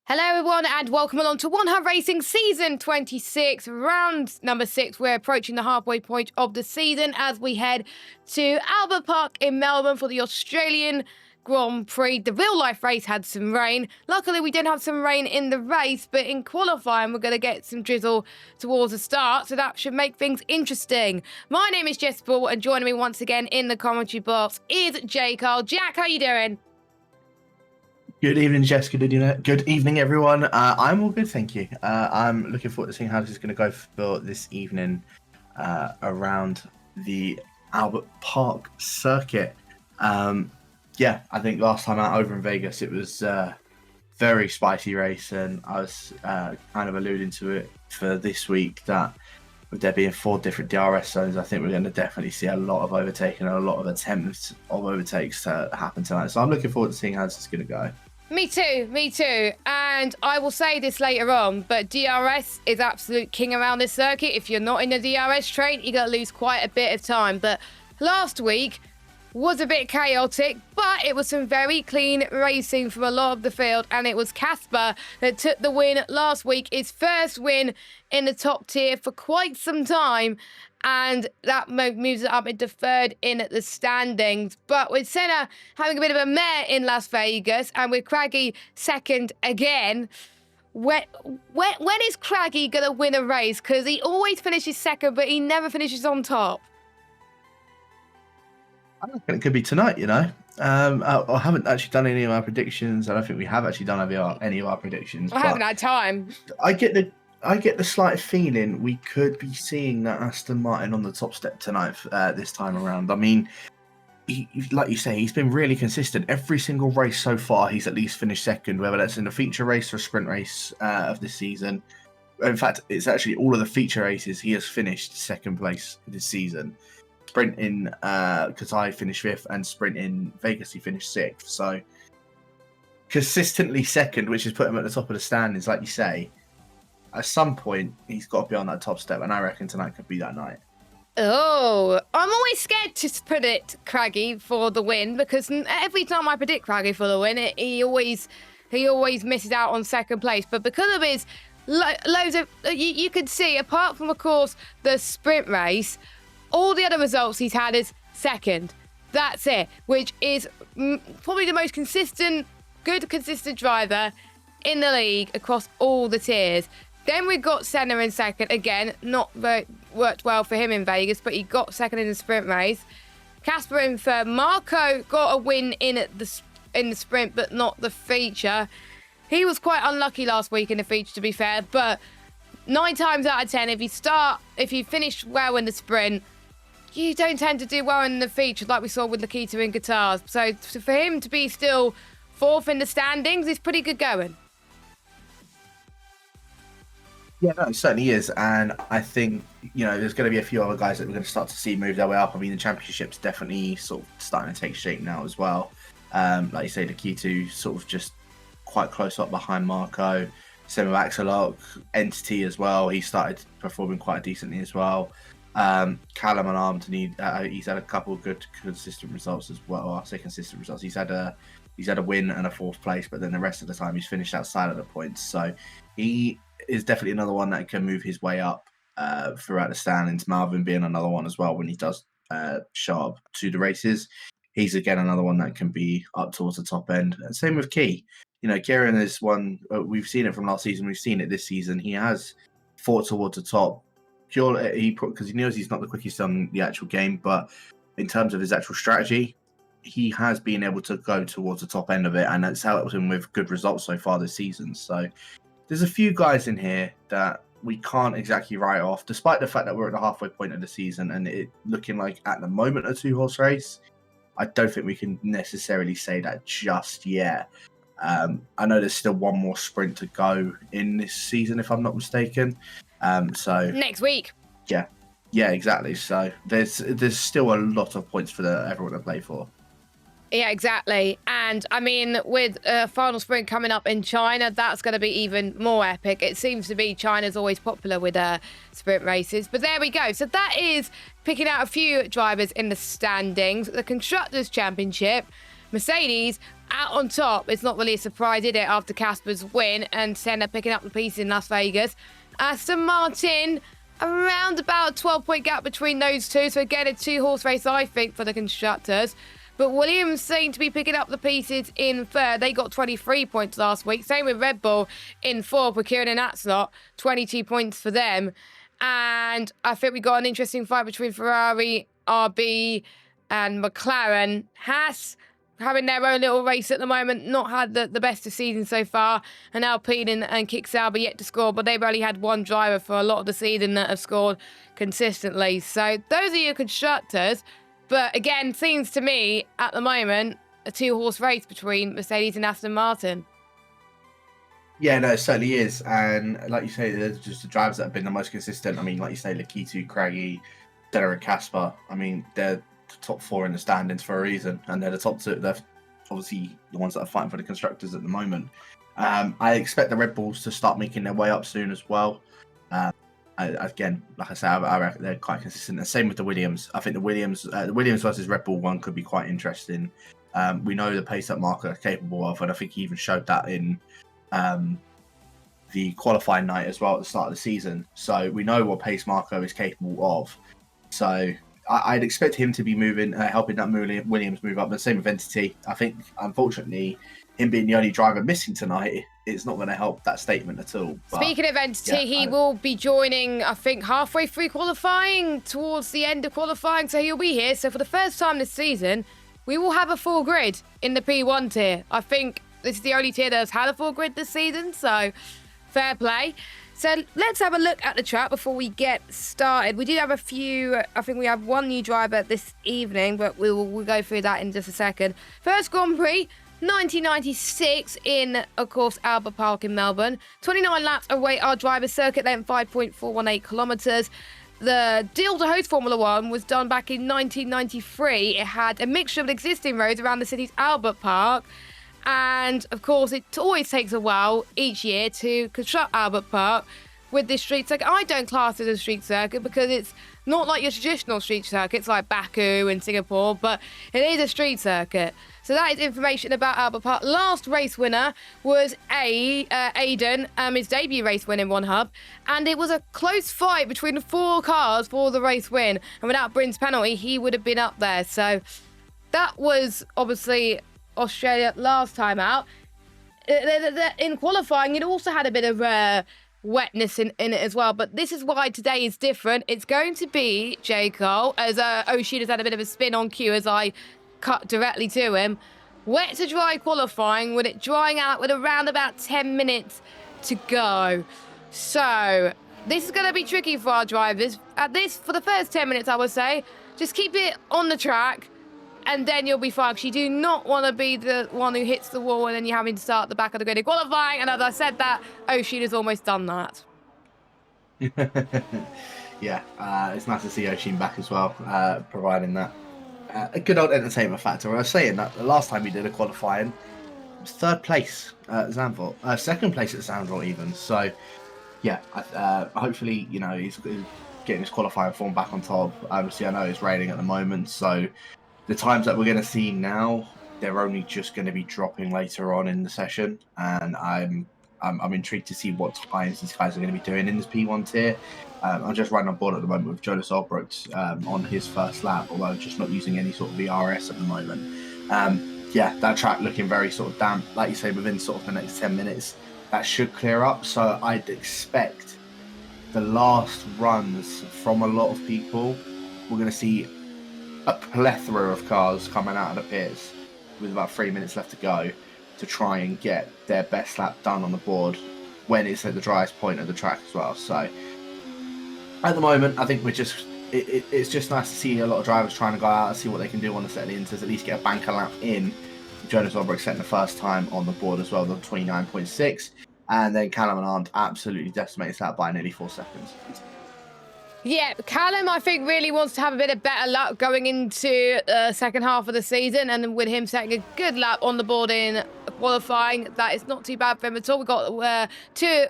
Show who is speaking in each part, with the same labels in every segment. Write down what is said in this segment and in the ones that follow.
Speaker 1: Hello everyone and welcome along to One Hub Racing Season 26, round number 6. We're approaching the halfway point of the season as we head to Albert Park in Melbourne for the Australian Grand Prix. The real life race had some rain. Luckily we didn't have some rain in the race, but in qualifying we're going to get some drizzle towards the start, so that should make things interesting. My name is Jess Ball and joining me once again in the commentary box is Jay Carl. Jack, how you doing?
Speaker 2: Good evening, Jess. Good evening, everyone. I'm all good, thank you. I'm looking forward to seeing how this is going to go for this evening around the Albert Park circuit. Yeah, I think last time out over in Vegas, it was a very spicy race, and I was kind of alluding to it for this week that with there being 4 different DRS zones, I think we're going to definitely see a lot of overtaking and a lot of attempts of overtakes to happen tonight. So I'm looking forward to seeing how this is going to go.
Speaker 1: Me too. And I will say this later on, but DRS is absolute king around this circuit. If you're not in the DRS train, you're going to lose quite a bit of time. But last week was a bit chaotic, but it was some very clean racing from a lot of the field. And it was Casper that took the win last week, his first win in the top tier for quite some time. And that moves it up into 3rd in the standings. But with Senna having a bit of a mare in Las Vegas and with Craggy 2nd again, when is Craggy going to win a race? Because he always finishes 2nd, but he never finishes on top.
Speaker 2: I reckon it could be tonight, you know. I haven't actually done any of our predictions. I don't think we have actually done any of our predictions.
Speaker 1: I haven't had time.
Speaker 2: I get the slight feeling we could be seeing that Aston Martin on the top step tonight this time around. I mean, like you say, he's been really consistent. Every single race so far, he's at least finished 2nd, whether that's in a feature race or a sprint race of this season. In fact, it's actually all of the feature races he has finished 2nd place this season. Sprint in Qatar finished 5th, and sprint in Vegas he finished 6th. So consistently 2nd, which has put him at the top of the standings, like you say. At some point, he's got to be on that top step, and I reckon tonight could be that night.
Speaker 1: Oh, I'm always scared to predict Craggy for the win, because every time I predict Craggy for the win, he always misses out on 2nd place. But because of his loads of, you could see, apart from, of course, the sprint race, all the other results he's had is 2nd. That's it, which is probably the most consistent driver in the league across all the tiers. Then we've got Senna in 2nd. Again, not worked well for him in Vegas, but he got 2nd in the sprint race. Casper in 3rd. Marco got a win in the sprint, but not the feature. He was quite unlucky last week in the feature, to be fair, but 9 times out of 10, if you finish well in the sprint, you don't tend to do well in the feature, like we saw with Nikita in Qatar. So for him to be still 4th in the standings is pretty good going.
Speaker 2: Yeah, no, it certainly is. And I think, there's going to be a few other guys that we're going to start to see move their way up. I mean, the championship's definitely sort of starting to take shape now as well. Like you say, Nikita sort of just quite close up behind Marco. Same with Axelot, Entity as well. He started performing quite decently as well. Callum and Armton, he's had a couple of good consistent results as well. I'll say consistent results. He's had a win and a 4th place, but then the rest of the time he's finished outside of the points. So he is definitely another one that can move his way up throughout the standings. Malvin being another one as well when he does show up to the races. He's again another one that can be up towards the top end. And same with Key. Kieran is one, we've seen it from last season, we've seen it this season. He has fought towards the top purely because he knows he's not the quickest on the actual game, but in terms of his actual strategy, he has been able to go towards the top end of it, and that's helped him with good results so far this season. So there's a few guys in here that we can't exactly write off, despite the fact that we're at the halfway point of the season and it looking like at the moment a 2-horse race. I don't think we can necessarily say that just yet. I know there's still one more sprint to go in this season, if I'm not mistaken. So
Speaker 1: next week.
Speaker 2: Yeah, exactly. So there's still a lot of points for everyone to play for.
Speaker 1: Yeah, exactly. And I mean, with a final sprint coming up in China, that's going to be even more epic. It seems to be China's always popular with sprint races. But there we go. So that is picking out a few drivers in the standings. The Constructors' Championship, Mercedes out on top. It's not really a surprise, is it, after Casper's win and Senna picking up the pieces in Las Vegas. Aston Martin, around about a 12-point gap between those two. So again, a 2-horse race, I think, for the constructors. But Williams seem to be picking up the pieces in third. They got 23 points last week. Same with Red Bull in fourth, procuring in that slot. 22 points for them. And I think we got an interesting fight between Ferrari, RB, and McLaren. Haas having their own little race at the moment. Not had the best of season so far. And Alpine and Kick Sauber yet to score. But they've only had one driver for a lot of the season that have scored consistently. So those are your constructors. But again, seems to me, at the moment, a 2-horse race between Mercedes and Aston Martin.
Speaker 2: Yeah, no, it certainly is. And like you say, there's just the drivers that have been the most consistent. I mean, like you say, Lakitu, Craggy, Senna and Casper. I mean, they're the top 4 in the standings for a reason. And they're the top 2. They're obviously the ones that are fighting for the constructors at the moment. I expect the Red Bulls to start making their way up soon as well. Again, like I say, I reckon they're quite consistent. And same with the Williams. I think the Williams versus Red Bull one could be quite interesting. We know the pace that Marco is capable of, and I think he even showed that in the qualifying night as well at the start of the season. So we know what pace Marco is capable of. So I'd expect him to be moving, helping that Williams move up. The same with Entity. I think, unfortunately, him being the only driver missing tonight, it's not going to help that statement at all. But,
Speaker 1: speaking of Entity, he will be joining, I think, halfway through qualifying, towards the end of qualifying, so he'll be here. So for the first time this season, we will have a full grid in the P1 tier. I think this is the only tier that has had a full grid this season, so fair play. So let's have a look at the track before we get started. We did have a few, I think we have one new driver this evening, but we'll go through that in just a second. First Grand Prix, 1996 in, of course, Albert Park in Melbourne. 29 laps away our driver's circuit length, 5.418 kilometres. The deal to host Formula One was done back in 1993. It had a mixture of existing roads around the city's Albert Park. And, of course, it always takes a while each year to construct Albert Park with this street circuit. I don't class it as a street circuit because it's not like your traditional street circuits like Baku and Singapore, but it is a street circuit. So that is information about Albert Park. Last race winner was Aiden, his debut race win in One Hub. And it was a close fight between 4 cars for the race win. And without Brin's penalty, he would have been up there. So that was obviously Australia last time out. In qualifying, it also had a bit of wetness in it as well. But this is why today is different. It's going to be, J. Cole, as O'Shea's had a bit of a spin on cue as I cut directly to him. Wet to dry qualifying, with it drying out with around about 10 minutes to go. So this is going to be tricky for our drivers. For the first 10 minutes, I would say, just keep it on the track and then you'll be fine, because you do not want to be the one who hits the wall and then you're having to start at the back of the grid in qualifying. And as I said that, O'Shea has almost done that.
Speaker 2: Yeah, it's nice to see O'Shea back as well, providing that. A good old entertainment factor. I was saying that the last time we did a qualifying, it was 3rd place at Zandvoort, 2nd place at Zandvoort even. So, yeah, hopefully, he's getting his qualifying form back on top. Obviously, I know it's raining at the moment, so the times that we're going to see now, they're only just going to be dropping later on in the session, and I'm intrigued to see what times these guys are going to be doing in this P1 tier. I'm just riding on board at the moment with Jonas Albrecht on his first lap, although just not using any sort of VRS at the moment. Yeah, that track looking very sort of damp. Like you say, within sort of the next 10 minutes, that should clear up. So I'd expect the last runs from a lot of people, we're going to see a plethora of cars coming out of the pits with about 3 minutes left to go to try and get their best lap done on the board when it's at the driest point of the track as well. So at the moment, I think it's just nice to see a lot of drivers trying to go out and see what they can do on the set to at least get a banker lap in. Jonas Albrecht setting the first time on the board as well, the 29.6, and then Callum and Arndt absolutely decimates that by nearly 4 seconds.
Speaker 1: Yeah, Callum, I think, really wants to have a bit of better luck going into the second half of the season, and with him setting a good lap on the board in qualifying, that is not too bad for him at all. We've got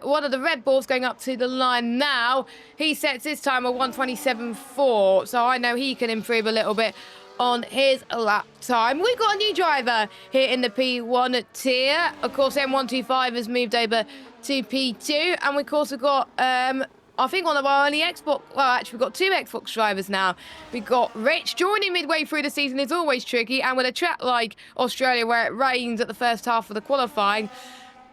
Speaker 1: one of the Red Bulls going up to the line now. He sets his time at 1:27.4, so I know he can improve a little bit on his lap time. We've got a new driver here in the P1 tier. Of course, M125 has moved over to P2. And of course, we've got, I think one of our only Xbox, well, actually, we've got 2 Xbox drivers now. We've got Rich. Joining midway through the season is always tricky. And with a track like Australia, where it rains at the first half of the qualifying,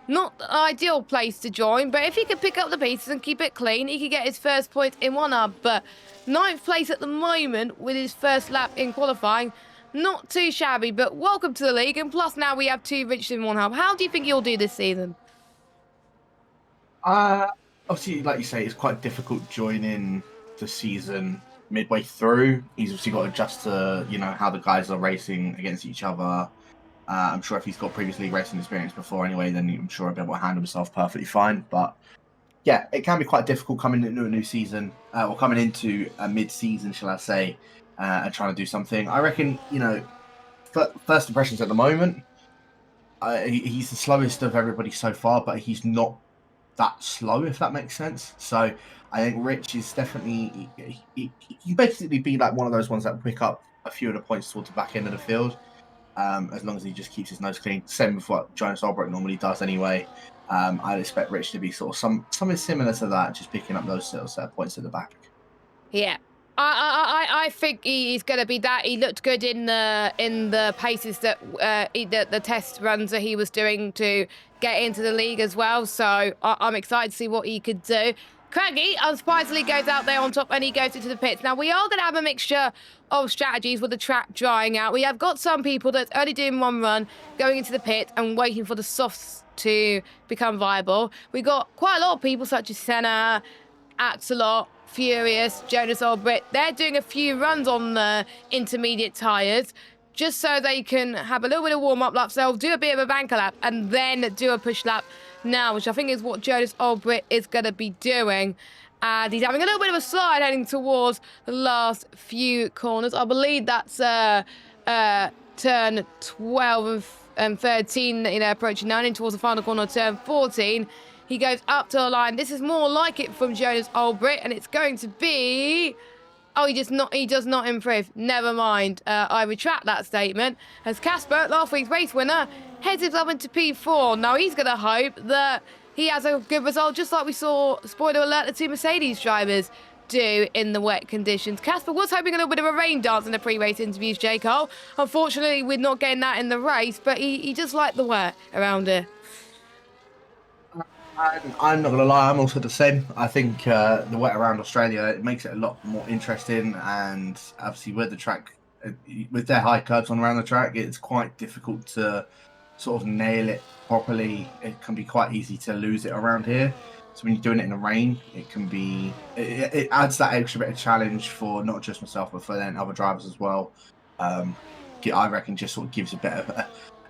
Speaker 1: not the ideal place to join, but if he could pick up the pieces and keep it clean, he could get his first point in one hub. But 9th place at the moment with his first lap in qualifying, not too shabby, but welcome to the league. And plus now we have 2 Riches in one hub. How do you think you'll do this season?
Speaker 2: Obviously, like you say, it's quite difficult joining the season midway through. He's obviously got to adjust to, how the guys are racing against each other. I'm sure if he's got previously racing experience before anyway, then I'm sure he'll be able to handle himself perfectly fine. But yeah, it can be quite difficult coming into a new season, or coming into a mid-season, shall I say, and trying to do something. I reckon, first impressions at the moment, he's the slowest of everybody so far, but he's not that slow, if that makes sense. So I think Rich is definitely, he can basically be like one of those ones that pick up a few of the points towards the back end of the field. As long as he just keeps his nose clean. Same with what Jonas Albrecht normally does anyway. I'd expect Rich to be sort of something similar to that, just picking up those sort of points at the back.
Speaker 1: Yeah. I think he's going to be that. He looked good in the paces that the test runs that he was doing to get into the league as well. So I'm excited to see what he could do. Craggy, unsurprisingly, goes out there on top and he goes into the pits. Now, we are going to have a mixture of strategies with the track drying out. We have got some people that's only doing one run, going into the pit and waiting for the softs to become viable. We've got quite a lot of people such as Senna, Axelot, Furious, Jonas Albrecht. They're doing a few runs on the intermediate tyres just so they can have a little bit of warm-up laps. They'll do a bit of a banker lap and then do a push lap now, which I think is what Jonas Albrecht is going to be doing. And he's having a little bit of a slide heading towards the last few corners. I believe that's turn 12 and 13, approaching now, in towards the final corner, turn 14. He goes up to the line. This is more like it from Jonas Albrecht, and it's going to be... Oh, he does not improve. Never mind. I retract that statement. As Casper, last week's race winner, heads himself into P4. Now he's going to hope that he has a good result, just like we saw, spoiler alert, the 2 Mercedes drivers do in the wet conditions. Casper was hoping a little bit of a rain dance in the pre-race interviews, J. Cole. Unfortunately, we're not getting that in the race, but he just liked the wet around here.
Speaker 2: I'm not going to lie, I'm also the same. I think the wet around Australia, it makes it a lot more interesting, and obviously with the track, with their high curves on around the track, it's quite difficult to sort of nail it properly. It can be quite easy to lose it around here. So when you're doing it in the rain, it can be, it adds that extra bit of challenge for not just myself, but for then other drivers as well. I reckon just sort of gives a bit of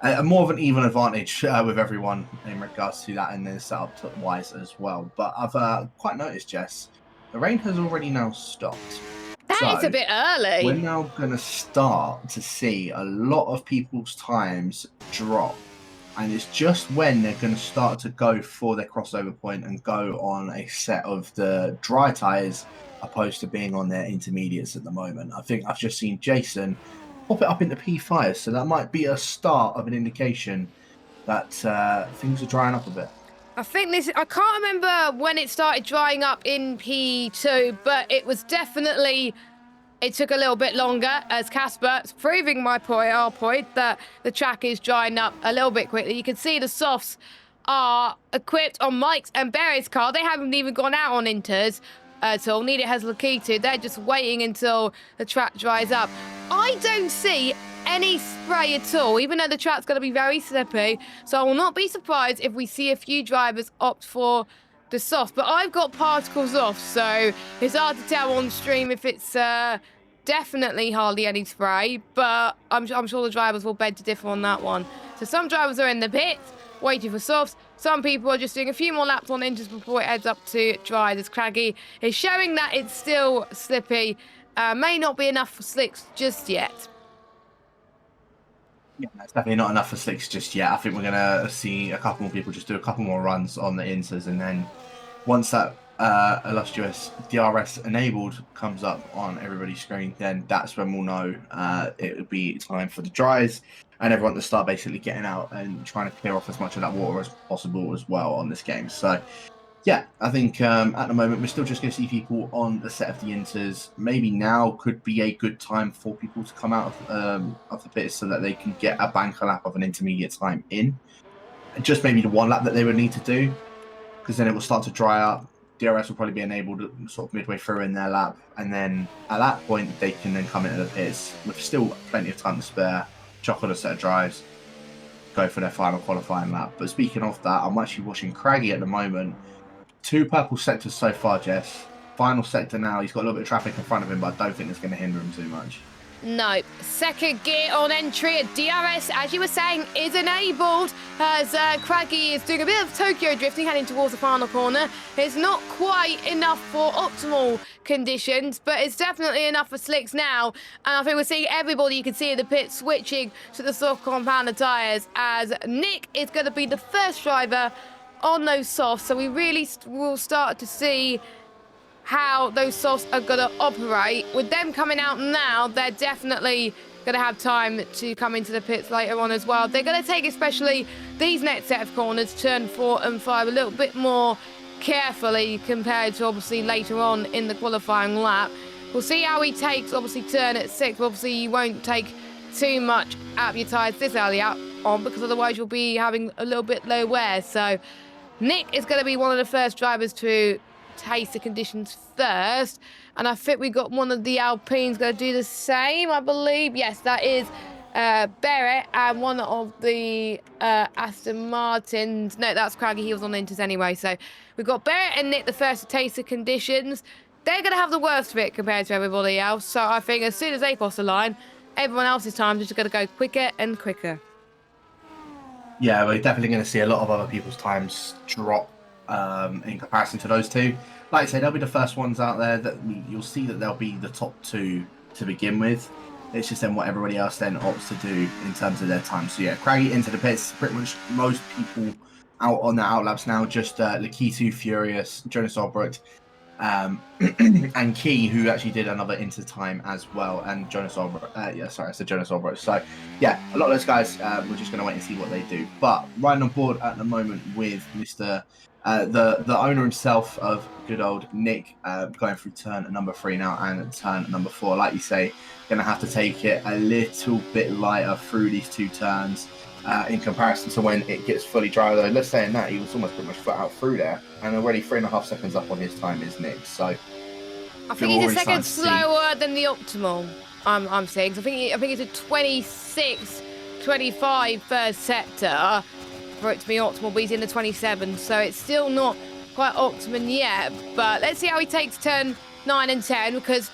Speaker 2: a more of an even advantage with everyone in regards to that, and then setup wise as well. But I've quite noticed, Jess, the rain has already now stopped.
Speaker 1: That is a bit early.
Speaker 2: We're now going to start to see a lot of people's times drop. And it's just when they're going to start to go for their crossover point and go on a set of the dry tyres opposed to being on their intermediates at the moment. I think I've just seen Jason pop it up into P5, so that might be a start of an indication that things are drying up a bit.
Speaker 1: I think I can't remember when it started drying up in P2, but it was definitely... It took a little bit longer, as Casper's proving our point, that the track is drying up a little bit quickly. You can see the softs are equipped on Mike's and Barry's car. They haven't even gone out on inters at all. Neither has Lakitu. They're just waiting until the track dries up. I don't see any spray at all, even though the track's going to be very slippy. So I will not be surprised if we see a few drivers opt for the soft. But I've got particles off, so it's hard to tell on stream if it's definitely hardly any spray. But I'm sure the drivers will beg to differ on that one. So some drivers are in the pits, waiting for softs. Some people are just doing a few more laps on inters before it heads up to dry. This Craggy is showing that it's still slippy. May not be enough for slicks just yet.
Speaker 2: Yeah, it's definitely not enough for slicks just yet. I think we're going to see a couple more people just do a couple more runs on the inters, and then once that illustrious DRS enabled comes up on everybody's screen, then that's when we'll know it would be time for the dries and everyone to start basically getting out and trying to clear off as much of that water as possible as well on this game. So yeah, I think at the moment we're still just going to see people on the set of the inters. Maybe now could be a good time for people to come out of the pits so that they can get a banker lap of an intermediate time in. Just maybe the one lap that they would need to do, because then it will start to dry up. DRS will probably be enabled sort of midway through in their lap, and then at that point they can then come into the pits with still plenty of time to spare, chuck on a set of drives, go for their final qualifying lap. But speaking of that, I'm actually watching Craggy at the moment. 2 purple sectors so far, Jess. Final sector now. He's got a little bit of traffic in front of him, but I don't think it's going to hinder him too much.
Speaker 1: No. Second gear on entry at DRS, as you were saying, is enabled as Craggy is doing a bit of Tokyo drifting, heading towards the final corner. It's not quite enough for optimal conditions, but it's definitely enough for slicks now. And I think we're seeing everybody you can see in the pit switching to the soft compounder tyres, as Nick is going to be the first driver on those softs. So we really will start to see how those softs are going to operate. With them coming out now, they're definitely going to have time to come into the pits later on as well. They're going to take especially these next set of corners, turn 4 and 5, a little bit more carefully compared to obviously later on in the qualifying lap. We'll see how he takes obviously turn at 6. Obviously you won't take too much out of your tyres this early out on, because otherwise you'll be having a little bit low wear. So Nick is going to be one of the first drivers to taste the conditions first, and I think we got one of the Alpines going to do the same, I believe. Yes, that is Barrett, and one of the Aston Martins. No, that's Craggy. He was on Inters anyway. So we've got Barrett and Nick the first to taste the conditions. They're going to have the worst of it compared to everybody else. So I think as soon as they cross the line, everyone else's times are just going to go quicker and quicker.
Speaker 2: Yeah, we're definitely going to see a lot of other people's times drop in comparison to those two. Like I say, they'll be the first ones out there that you'll see that they'll be the top 2 to begin with. It's just then what everybody else then opts to do in terms of their time. So yeah, Craggy into the pits. Pretty much most people out on their outlaps now. Just Lakitu, Furious, Jonas Albrecht, and Key, who actually did another inter time as well, and Jonas Albrecht. Yeah, sorry, I said Jonas Albrecht. So yeah, a lot of those guys, we're just going to wait and see what they do. But riding on board at the moment with Mr. The owner himself of good old Nick, going through turn number 3 now and turn number 4. Like you say, going to have to take it a little bit lighter through these 2 turns in comparison to when it gets fully dry. Though, let's say in that he was almost pretty much flat out through there, and already 3.5 seconds up on his time is Nick. So
Speaker 1: I think he's a second slower than the optimal. I'm saying. So I think it's a 26, 25 first sector for it to be optimal, but he's in the 27, so it's still not quite optimum yet. But let's see how he takes turn 9 and 10, because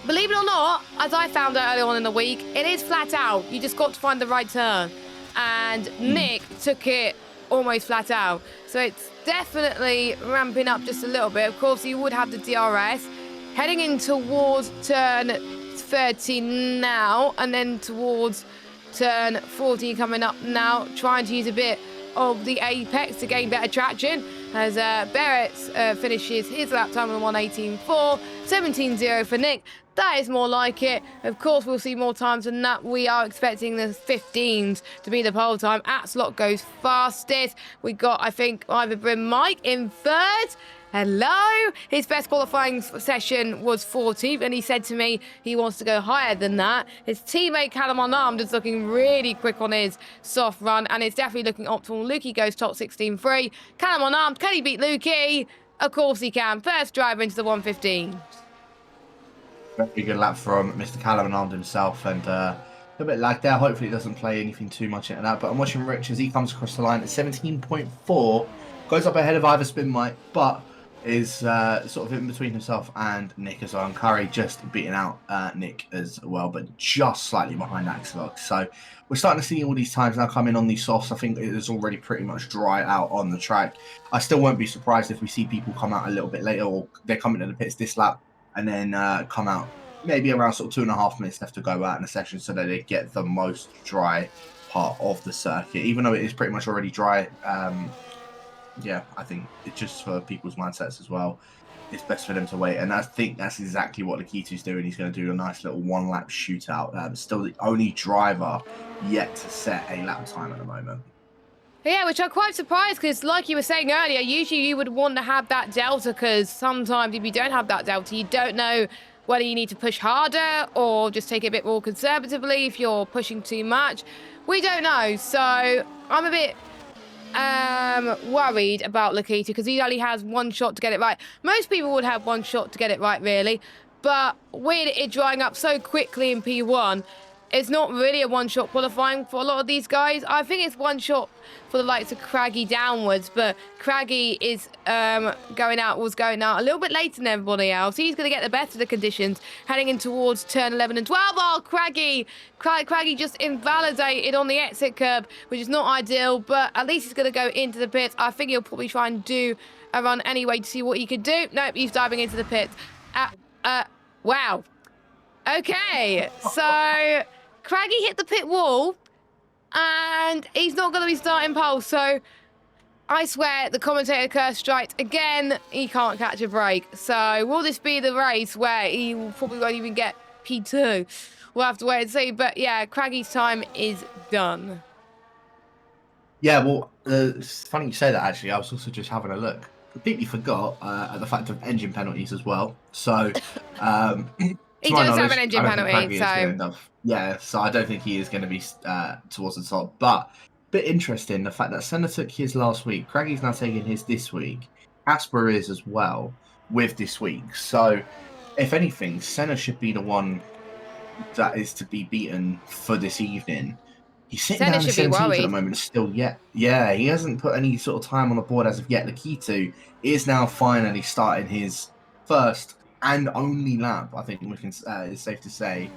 Speaker 1: believe it or not, as I found out early on in the week, it is flat out. You just got to find the right turn, and Nick took it almost flat out. So it's definitely ramping up just a little bit. Of course, you would have the DRS heading in towards turn 13 now, and then towards turn 14 coming up now, trying to use a bit of the apex to gain better traction, as Barrett finishes his lap time on 1:18.4, 17.0 for Nick. That is more like it. Of course, we'll see more times than that. We are expecting the 15s to be the pole time. Slot goes fastest. We got, I think, either Brim Mike in 3rd. Hello. His best qualifying session was 14th, and he said to me he wants to go higher than that. His teammate Callum Unarmed is looking really quick on his soft run, and it's definitely looking optimal. Lukey goes top 16.3. Callum Unarmed, can he beat Lukey? Of course he can. First driver into the 115.
Speaker 2: Very good lap from Mr. Callum Unarmed himself, and a bit lagged there. Hopefully it doesn't play anything too much into that. But I'm watching Rich as he comes across the line at 17.4. Goes up ahead of either Spin Mike, but is sort of in between himself and Nick as well. And Curry just beating out Nick as well, but just slightly behind Axelock. So we're starting to see all these times now come in on these softs. I think it is already pretty much dry out on the track. I still won't be surprised if we see people come out a little bit later, or they're coming to the pits this lap and then come out maybe around sort of 2.5 minutes left to go out in the session, so that they get the most dry part of the circuit. Even though it is pretty much already dry yeah, I think it's just for people's mindsets as well. It's best for them to wait, and I think that's exactly what Nikita's doing. He's going to do a nice little one-lap shootout. Still the only driver yet to set a lap time at the moment.
Speaker 1: Yeah, which I'm quite surprised because, like you were saying earlier, usually you would want to have that delta because sometimes if you don't have that delta, you don't know whether you need to push harder or just take it a bit more conservatively if you're pushing too much. We don't know, so I'm a bit worried about Lakita because he only has one shot to get it right. Most people would have one shot to get it right, really, but with it drying up so quickly in P1, it's not really a one-shot qualifying for a lot of these guys. I think it's one shot for the likes of Craggy downwards, but Craggy is going out a little bit later than everybody else. He's going to get the best of the conditions heading in towards turn 11 and 12. Oh, Craggy just invalidated on the exit curb, which is not ideal, but at least he's going to go into the pits. I think he'll probably try and do a run anyway to see what he can do. Nope, he's diving into the pits. Wow. Okay, so Craggy hit the pit wall, and he's not going to be starting pole, so I swear the commentator curse strikes again. He can't catch a break. So will this be the race where he probably won't even get P2? We'll have to wait and see. But yeah, Craggy's time is done.
Speaker 2: Yeah, well, it's funny you say that, actually. I was also just having a look. Completely forgot at the fact of engine penalties as well. So,
Speaker 1: he does have an engine penalty,
Speaker 2: so yeah, so I don't think he is going to be towards the top. But a bit interesting, the fact that Senna took his last week, Craggy's now taking his this week. Casper is as well with this week. So, if anything, Senna should be the one that is to be beaten for this evening. He's sitting down in 17th at the moment still yet. Yeah, he hasn't put any sort of time on the board as of yet. Nikita is now finally starting his first and only lap, I think we can it's safe to say,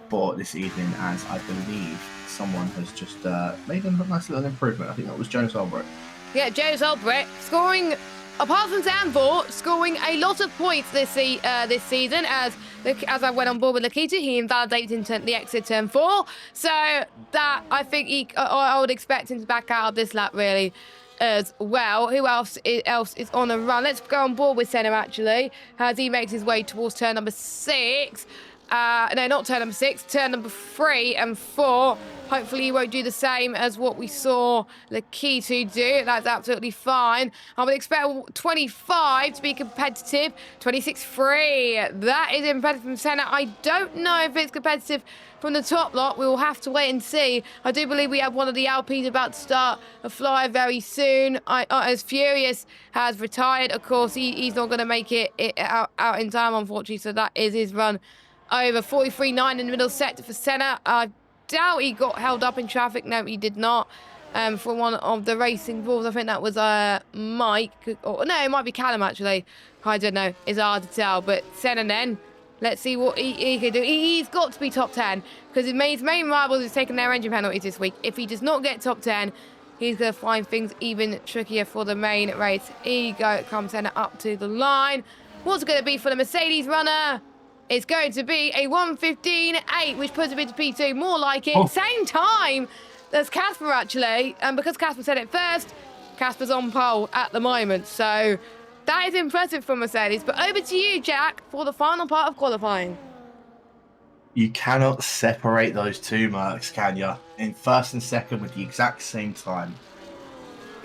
Speaker 2: for this evening, as I believe someone has just made a nice little improvement. I think that was Jonas Albrecht.
Speaker 1: Yeah, Jonas Albrecht scoring, apart from Zandvoort, scoring a lot of points this season. As I went on board with Nikita, he invalidated in the exit turn 4. So that, I think I would expect him to back out of this lap really as well. Who else is on a run? Let's go on board with Senna actually, as he makes his way towards turn number 6. No, not turn number 6, turn number 3 and 4. Hopefully he won't do the same as what we saw Lakita do. That's absolutely fine. I would expect 25 to be competitive. 26-3. That is impressive from Senna. I don't know if it's competitive from the top lot. We will have to wait and see. I do believe we have one of the LPs about to start a fly very soon. As Furious has retired, of course, he's not going to make it out in time, unfortunately. So that is his run over. 43.9 in the middle sector for Senna. I doubt he got held up in traffic. No, he did not. For one of the racing balls, I think that was Mike. Or no, it might be Callum actually. I don't know. It's hard to tell. But Senna then, let's see what he can do. He's got to be top 10 because his main rivals is taking their engine penalties this week. If he does not get top 10, he's going to find things even trickier for the main race. Here you go. Comes Senna up to the line. What's it going to be for the Mercedes runner? It's going to be a 1:15.8, which puts him into P2. More like it. Oh. Same time as Casper, actually. And because Casper said it first, Casper's on pole at the moment. So that is impressive from Mercedes. But over to you, Jack, for the final part of qualifying.
Speaker 2: You cannot separate those two marks, can you? In first and second with the exact same time.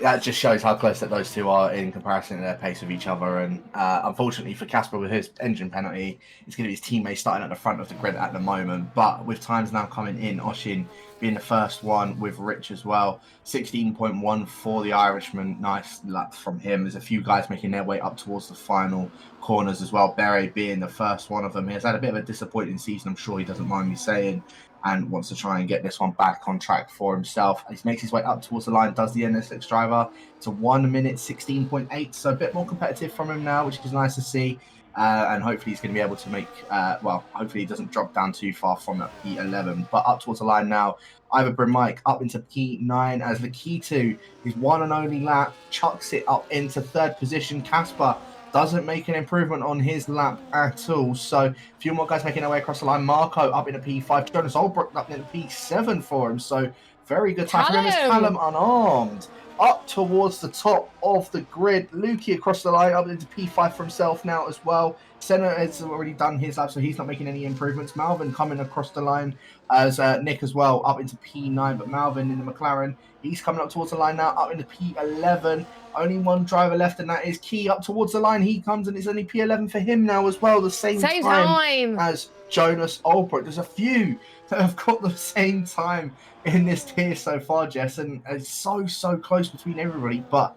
Speaker 2: That just shows how close that those two are in comparison to their pace with each other. And unfortunately for Casper, with his engine penalty, it's going to be his teammates starting at the front of the grid at the moment. But with times now coming in, Oshin being the first one with Rich as well. 16.1 for the Irishman. Nice lap from him. There's a few guys making their way up towards the final corners as well. Beret being the first one of them. He has had a bit of a disappointing season, I'm sure he doesn't mind me saying, and wants to try and get this one back on track for himself. He makes his way up towards the line, does the NSX driver. It's a 1 minute 16.8, so a bit more competitive from him now, which is nice to see. And hopefully he's going to be able to make, hopefully he doesn't drop down too far from that P11. But up towards the line now, Iver Mike up into P9 as Lakita, his one and only lap, chucks it up into third position. Casper doesn't make an improvement on his lap at all. So a few more guys making their way across the line. Marco up into P5. Jonas Albrecht up into P7 for him. So very good time for him as Callum unarmed up towards the top of the grid. Lukey across the line, up into P5 for himself now as well. Senna has already done his lap, so he's not making any improvements. Malvin coming across the line as Nick as well, up into P9. But Malvin in the McLaren, he's coming up towards the line now, up into P11. Only one driver left, and that is Key up towards the line. He comes, and it's only P11 for him now as well. The same time as Jonas Olbrook. There's a few that have got the same time in this tier so far, Jess, and it's so close between everybody. But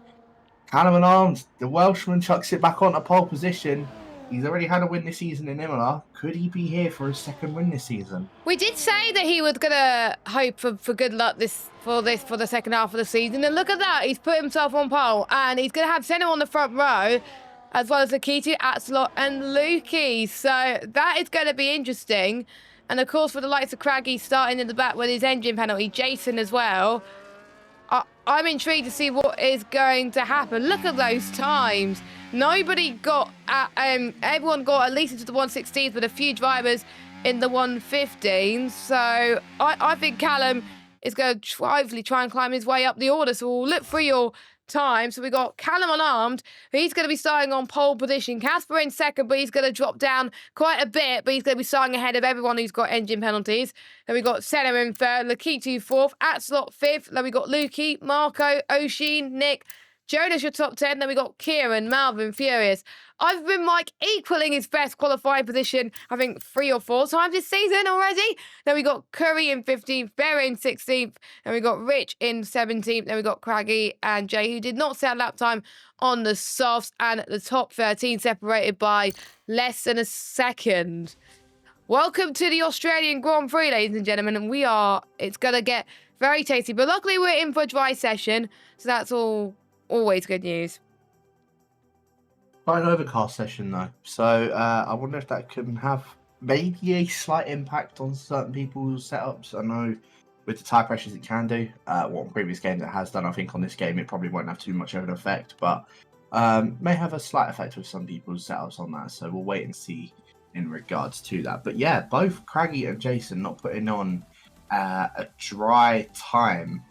Speaker 2: Callum Arms, the Welshman, chucks it back onto pole position. He's already had a win this season in Imola. Could he be here for his second win this season?
Speaker 1: We did say that he was gonna hope for good luck for the second half of the season, and look at that, he's put himself on pole, and he's gonna have Senna on the front row, as well as Lakitu, Atslot, and Lukey. So that is going to be interesting. And of course, for the likes of Craggy starting in the back with his engine penalty, Jason as well. I'm intrigued to see what is going to happen. Look at those times. Nobody got, everyone got at least into the 116s, but a few drivers in the 115s. So I think Callum is going to hopefully try and climb his way up the order. So we'll look for your time. So we got Callum Unarmed. He's going to be starting on pole position. Casper in second, but he's going to drop down quite a bit, but he's going to be starting ahead of everyone who's got engine penalties. Then we got Senna in third, Lakitu fourth, Atslot fifth. Then we got Lukey, Marco, Oshin, Nick, Jonas, your top 10. Then we got Kieran, Malvin, Furious. I've been equaling his best qualifying position, I think 3 or 4 times this season already. Then we got Curry in 15th, Bear in 16th. Then we got Rich in 17th. Then we got Craggy and Jay, who did not set lap time on the softs. And the top 13 separated by less than a second. Welcome to the Australian Grand Prix, ladies and gentlemen. And it's going to get very tasty. But luckily, we're in for a dry session. So that's always good news.
Speaker 2: Quite an overcast session though, so I wonder if that can have maybe a slight impact on certain people's setups. I know with the tire pressures it can do. What previous games it has done, I think on this game it probably won't have too much of an effect, but may have a slight effect with some people's setups on that. So we'll wait and see in regards to that. But yeah, both Craggy and Jason not putting on a dry time,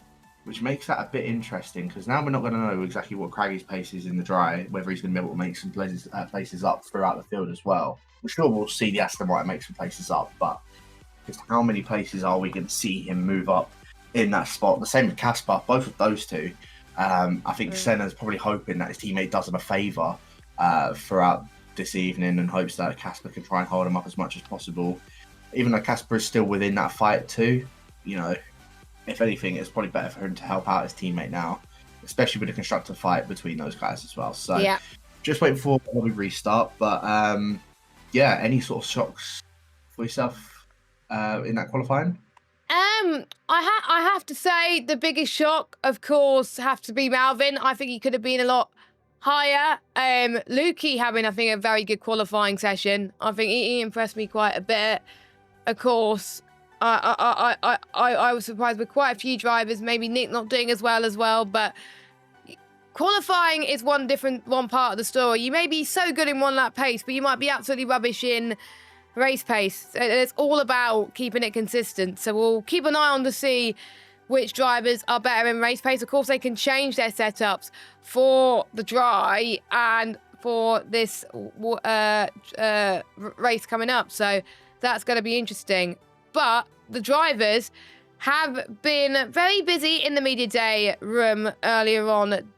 Speaker 2: which makes that a bit interesting, because now we're not going to know exactly what Craggy's pace is in the dry, whether he's going to be able to make some places up throughout the field as well. I'm sure we'll see the Aston Martin make some places up, but just how many places are we going to see him move up in that spot? The same with Casper, both of those two. I think Senna's probably hoping that his teammate does him a favour throughout this evening and hopes that Casper can try and hold him up as much as possible. Even though Casper is still within that fight too, you know, if anything, it's probably better for him to help out his teammate now, especially with a constructive fight between those guys as well. So yeah, just waiting for we restart. But yeah, any sort of shocks for yourself in that qualifying?
Speaker 1: I have to say the biggest shock, of course, have to be Malvin. I think he could have been a lot higher. Lukey having, I think, a very good qualifying session. I think he impressed me quite a bit. Of course, I was surprised with quite a few drivers, maybe Nick not doing as well, but qualifying is one part of the story. You may be so good in one lap pace, but you might be absolutely rubbish in race pace. It's all about keeping it consistent. So we'll keep an eye on to see which drivers are better in race pace. Of course, they can change their setups for the dry and for this race coming up. So that's going to be interesting. But the drivers have been very busy in the media day room earlier on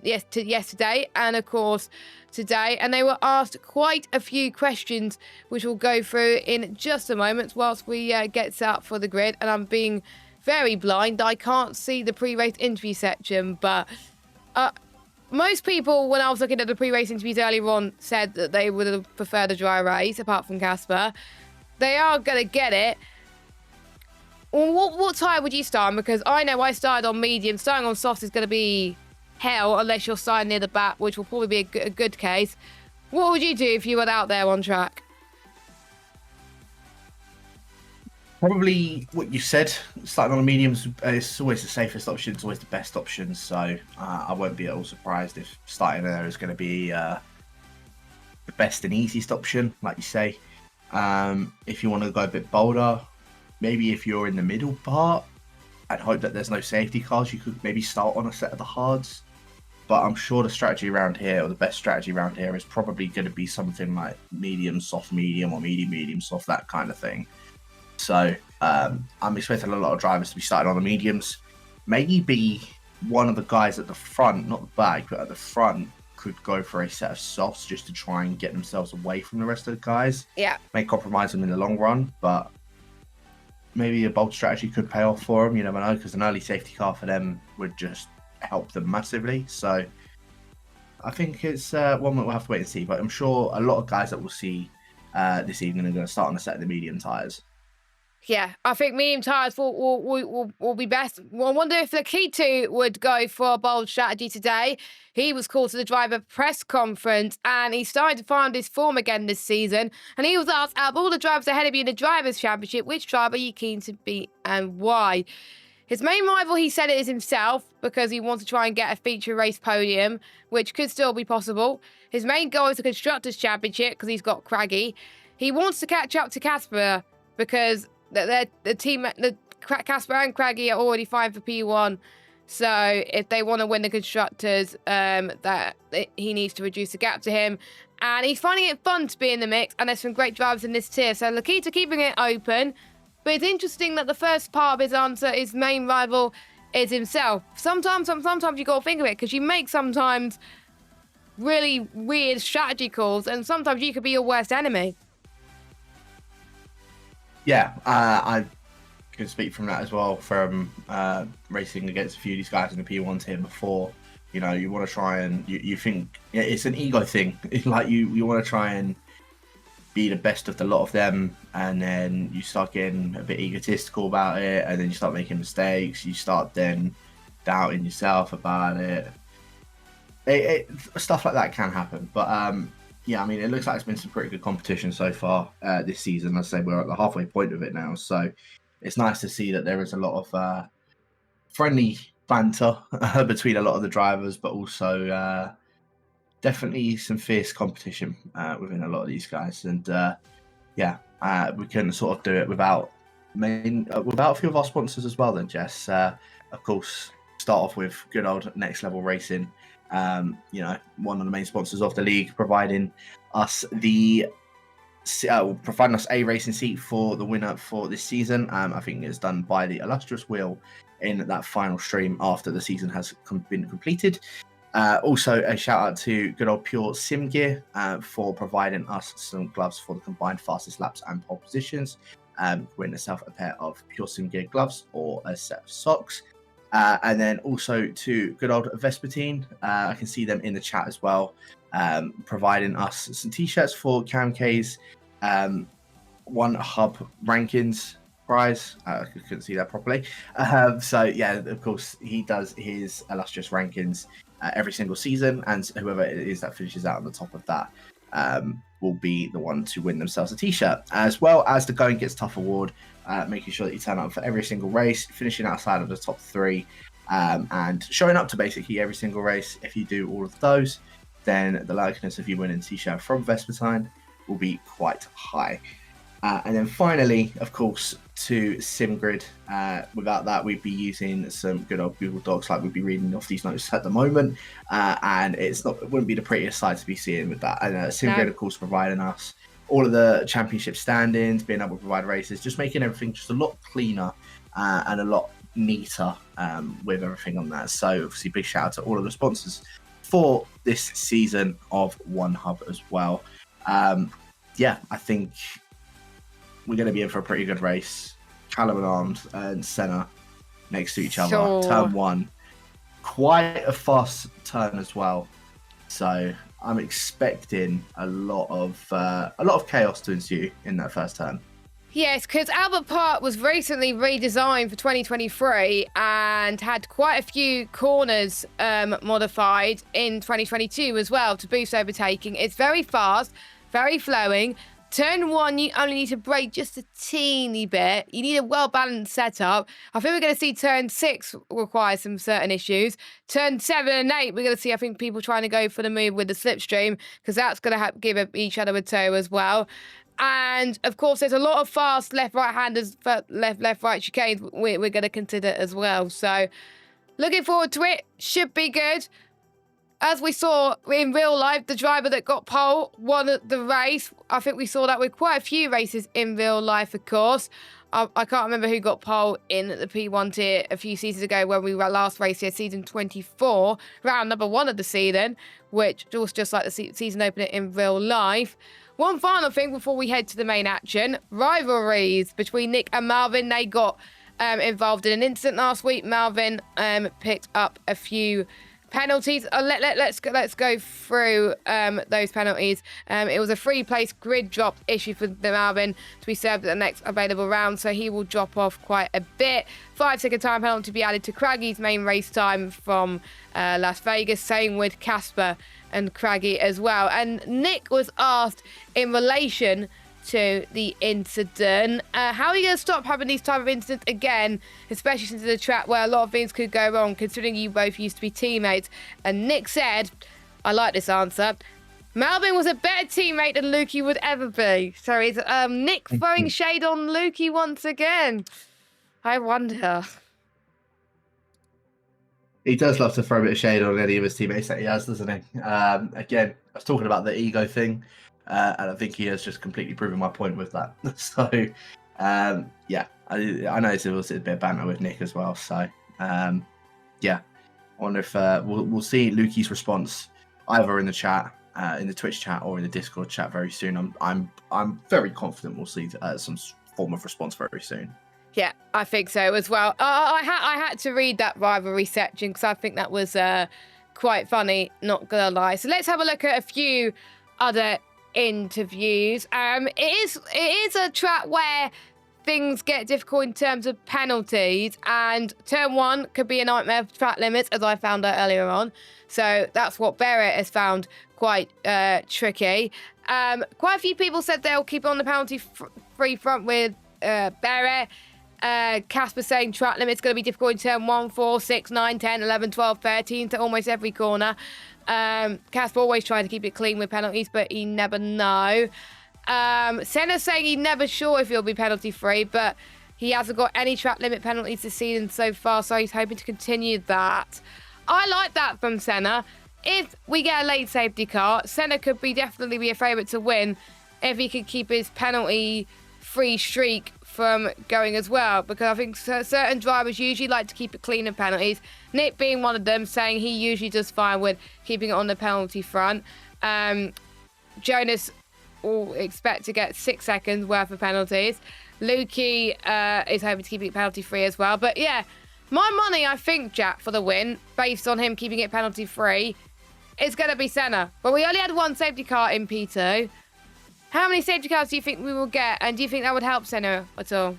Speaker 1: yesterday and, of course, today. And they were asked quite a few questions, which we'll go through in just a moment whilst we get set up for the grid. And I'm being very blind. I can't see the pre-race interview section, but most people, when I was looking at the pre-race interviews earlier on, said that they would have preferred a dry race, apart from Casper. They are going to get it. What tyre would you start on? Because I know I started on medium. Starting on softs is going to be hell unless you're starting near the back, which will probably be a good case. What would you do if you were out there on track?
Speaker 2: Probably what you said. Starting on the mediums is always the safest option. It's always the best option. So I won't be at all surprised if starting there is going to be the best and easiest option, like you say. If you want to go a bit bolder, maybe if you're in the middle part I'd hope that there's no safety cars. You could maybe start on a set of the hards. But I'm sure the strategy around here, or the best strategy around here, is probably going to be something like medium, soft, medium, or medium, medium, soft, that kind of thing. So I'm expecting a lot of drivers to be starting on the mediums. Maybe one of the guys at the front, not the back, but at the front, could go for a set of softs just to try and get themselves away from the rest of the guys.
Speaker 1: Yeah.
Speaker 2: May compromise them in the long run, but maybe a bold strategy could pay off for them. You never know, because an early safety car for them would just help them massively. So I think it's one that we'll have to wait and see. But I'm sure a lot of guys that we'll see this evening are going to start on a set of the medium tyres.
Speaker 1: Yeah, I think medium tyres will be best. Well, I wonder if Lakitu would go for a bold strategy today. He was called to the driver press conference and he started to find his form again this season. And he was asked, out of all the drivers ahead of you in the Drivers' Championship, which driver are you keen to beat and why? His main rival, he said it is himself because he wants to try and get a feature race podium, which could still be possible. His main goal is the Constructors' Championship because he's got Craggy. He wants to catch up to Casper because the team, Casper and Craggy are already fine for P1. So if they want to win the Constructors, that he needs to reduce the gap to him. And he's finding it fun to be in the mix, and there's some great drivers in this tier. So Lakitu keeping it open. But it's interesting that the first part of his answer, his main rival, is himself. Sometimes you got to think of it, because you make sometimes really weird strategy calls, and sometimes you could be your worst enemy.
Speaker 2: Yeah, I can speak from that as well, from racing against a few of these guys in the P1s here before. You know, you want to try and, you think, it's an ego thing. It's like you want to try and be the best of the lot of them, and then you start getting a bit egotistical about it, and then you start making mistakes. You start then doubting yourself about it. Stuff like that can happen, but yeah, I mean, it looks like it's been some pretty good competition so far this season. I'd say we're at the halfway point of it now, so it's nice to see that there is a lot of friendly banter between a lot of the drivers, but also definitely some fierce competition within a lot of these guys. And yeah, we couldn't sort of do it without a few of our sponsors as well then, Jess. Of course, start off with good old Next Level Racing. You know, one of the main sponsors of the league, providing us a racing seat for the winner for this season. I think it's done by the illustrious Will in that final stream after the season has been completed. Also, a shout out to good old Pure Sim Gear for providing us some gloves for the combined fastest laps and pole positions. Win yourself a pair of Pure Sim Gear gloves or a set of socks. And then also to good old Vespertine. I can see them in the chat as well, providing us some t-shirts for Cam K's One Hub Rankings prize. I couldn't see that properly. So yeah, of course, he does his illustrious rankings every single season, and whoever it is that finishes out on the top of that will be the one to win themselves a t-shirt, as well as the Going Gets Tough award, making sure that you turn up for every single race, finishing outside of the top 3, and showing up to basically every single race. If you do all of those, then the likeliness of you winning a t-shirt from Vespertine will be quite high. And then finally, of course, to SimGrid. Without that, we'd be using some good old Google Docs, like we'd be reading off these notes at the moment, and it wouldn't be the prettiest sight to be seeing with that. And SimGrid, of course, providing us all of the championship standings, being able to provide races, just making everything just a lot cleaner and a lot neater with everything on that. So obviously, big shout out to all of the sponsors for this season of One Hub as well. Yeah, I think we're going to be in for a pretty good race. Callum and Arms and Senna next to each other.
Speaker 1: Sure.
Speaker 2: Turn 1. Quite a fast turn as well. So I'm expecting a lot of chaos to ensue in that first turn.
Speaker 1: Yes, because Albert Park was recently redesigned for 2023 and had quite a few corners modified in 2022 as well to boost overtaking. It's very fast, very flowing. Turn 1, you only need to brake just a teeny bit. You need a well-balanced setup. I think we're going to see turn 6 require some certain issues. Turn 7 and 8, we're going to see, I think, people trying to go for the move with the slipstream, because that's going to give each other a toe as well. And of course, there's a lot of fast left-right-handers, left-right chicanes we're going to consider as well. So looking forward to it. Should be good. As we saw in real life, the driver that got pole won the race. I think we saw that with quite a few races in real life, of course. I can't remember who got pole in the P1 tier a few seasons ago when we were last race here, season 24, round number 1 of the season, which was just like the season opener in real life. One final thing before we head to the main action, rivalries between Nick and Marvin. They got involved in an incident last week. Marvin picked up a few penalties. Let's go through those penalties. It was a free-place grid drop issue for the Marvin to be served at the next available round, so he will drop off quite a bit. 5-second time penalty to be added to Craggy's main race time from Las Vegas. Same with Casper and Craggy as well. And Nick was asked in relation to the incident, how are you going to stop having these type of incidents again, especially since it's a track where a lot of things could go wrong, considering you both used to be teammates? And Nick said, I like this answer, Malvin was a better teammate than Lukey would ever be. So is Nick throwing shade on Lukey once again? I wonder.
Speaker 2: He does love to throw a bit of shade on any of his teammates that he has, doesn't he? Again, I was talking about the ego thing. And I think he has just completely proven my point with that. So, yeah, I know it's a bit of banter with Nick as well. So, yeah, I wonder if we'll see Lukey's response either in the chat, in the Twitch chat, or in the Discord chat very soon. I'm very confident we'll see some form of response very soon.
Speaker 1: Yeah, I think so as well. I had to read that rivalry section because I think that was quite funny, not gonna lie. So let's have a look at a few other interviews. It is a track where things get difficult in terms of penalties, and turn 1 could be a nightmare for track limits, as I found out earlier on. So that's what Barrett has found quite tricky. Quite a few people said they'll keep on the penalty free front with Barrett. Casper saying track limit's going to be difficult in turn 1, 4, 6, 9, 10, 11, 12, 13 to almost every corner. Casper always trying to keep it clean with penalties, but he never know. Senna's saying he's never sure if he'll be penalty free, but he hasn't got any track limit penalties this season so far, so he's hoping to continue that. I like that from Senna. If we get a late safety car, Senna could definitely be a favourite to win if he could keep his penalty free streak from going as well, because I think certain drivers usually like to keep it clean of penalties. Nick being one of them, saying he usually does fine with keeping it on the penalty front. Jonas will expect to get 6 seconds worth of penalties. Lukey is hoping to keep it penalty free as well. But yeah, my money, I think, Jack, for the win, based on him keeping it penalty free, is going to be Senna. But we only had 1 safety car in P2. How many safety cars do you think we will get? And do you think that would help Senna at all?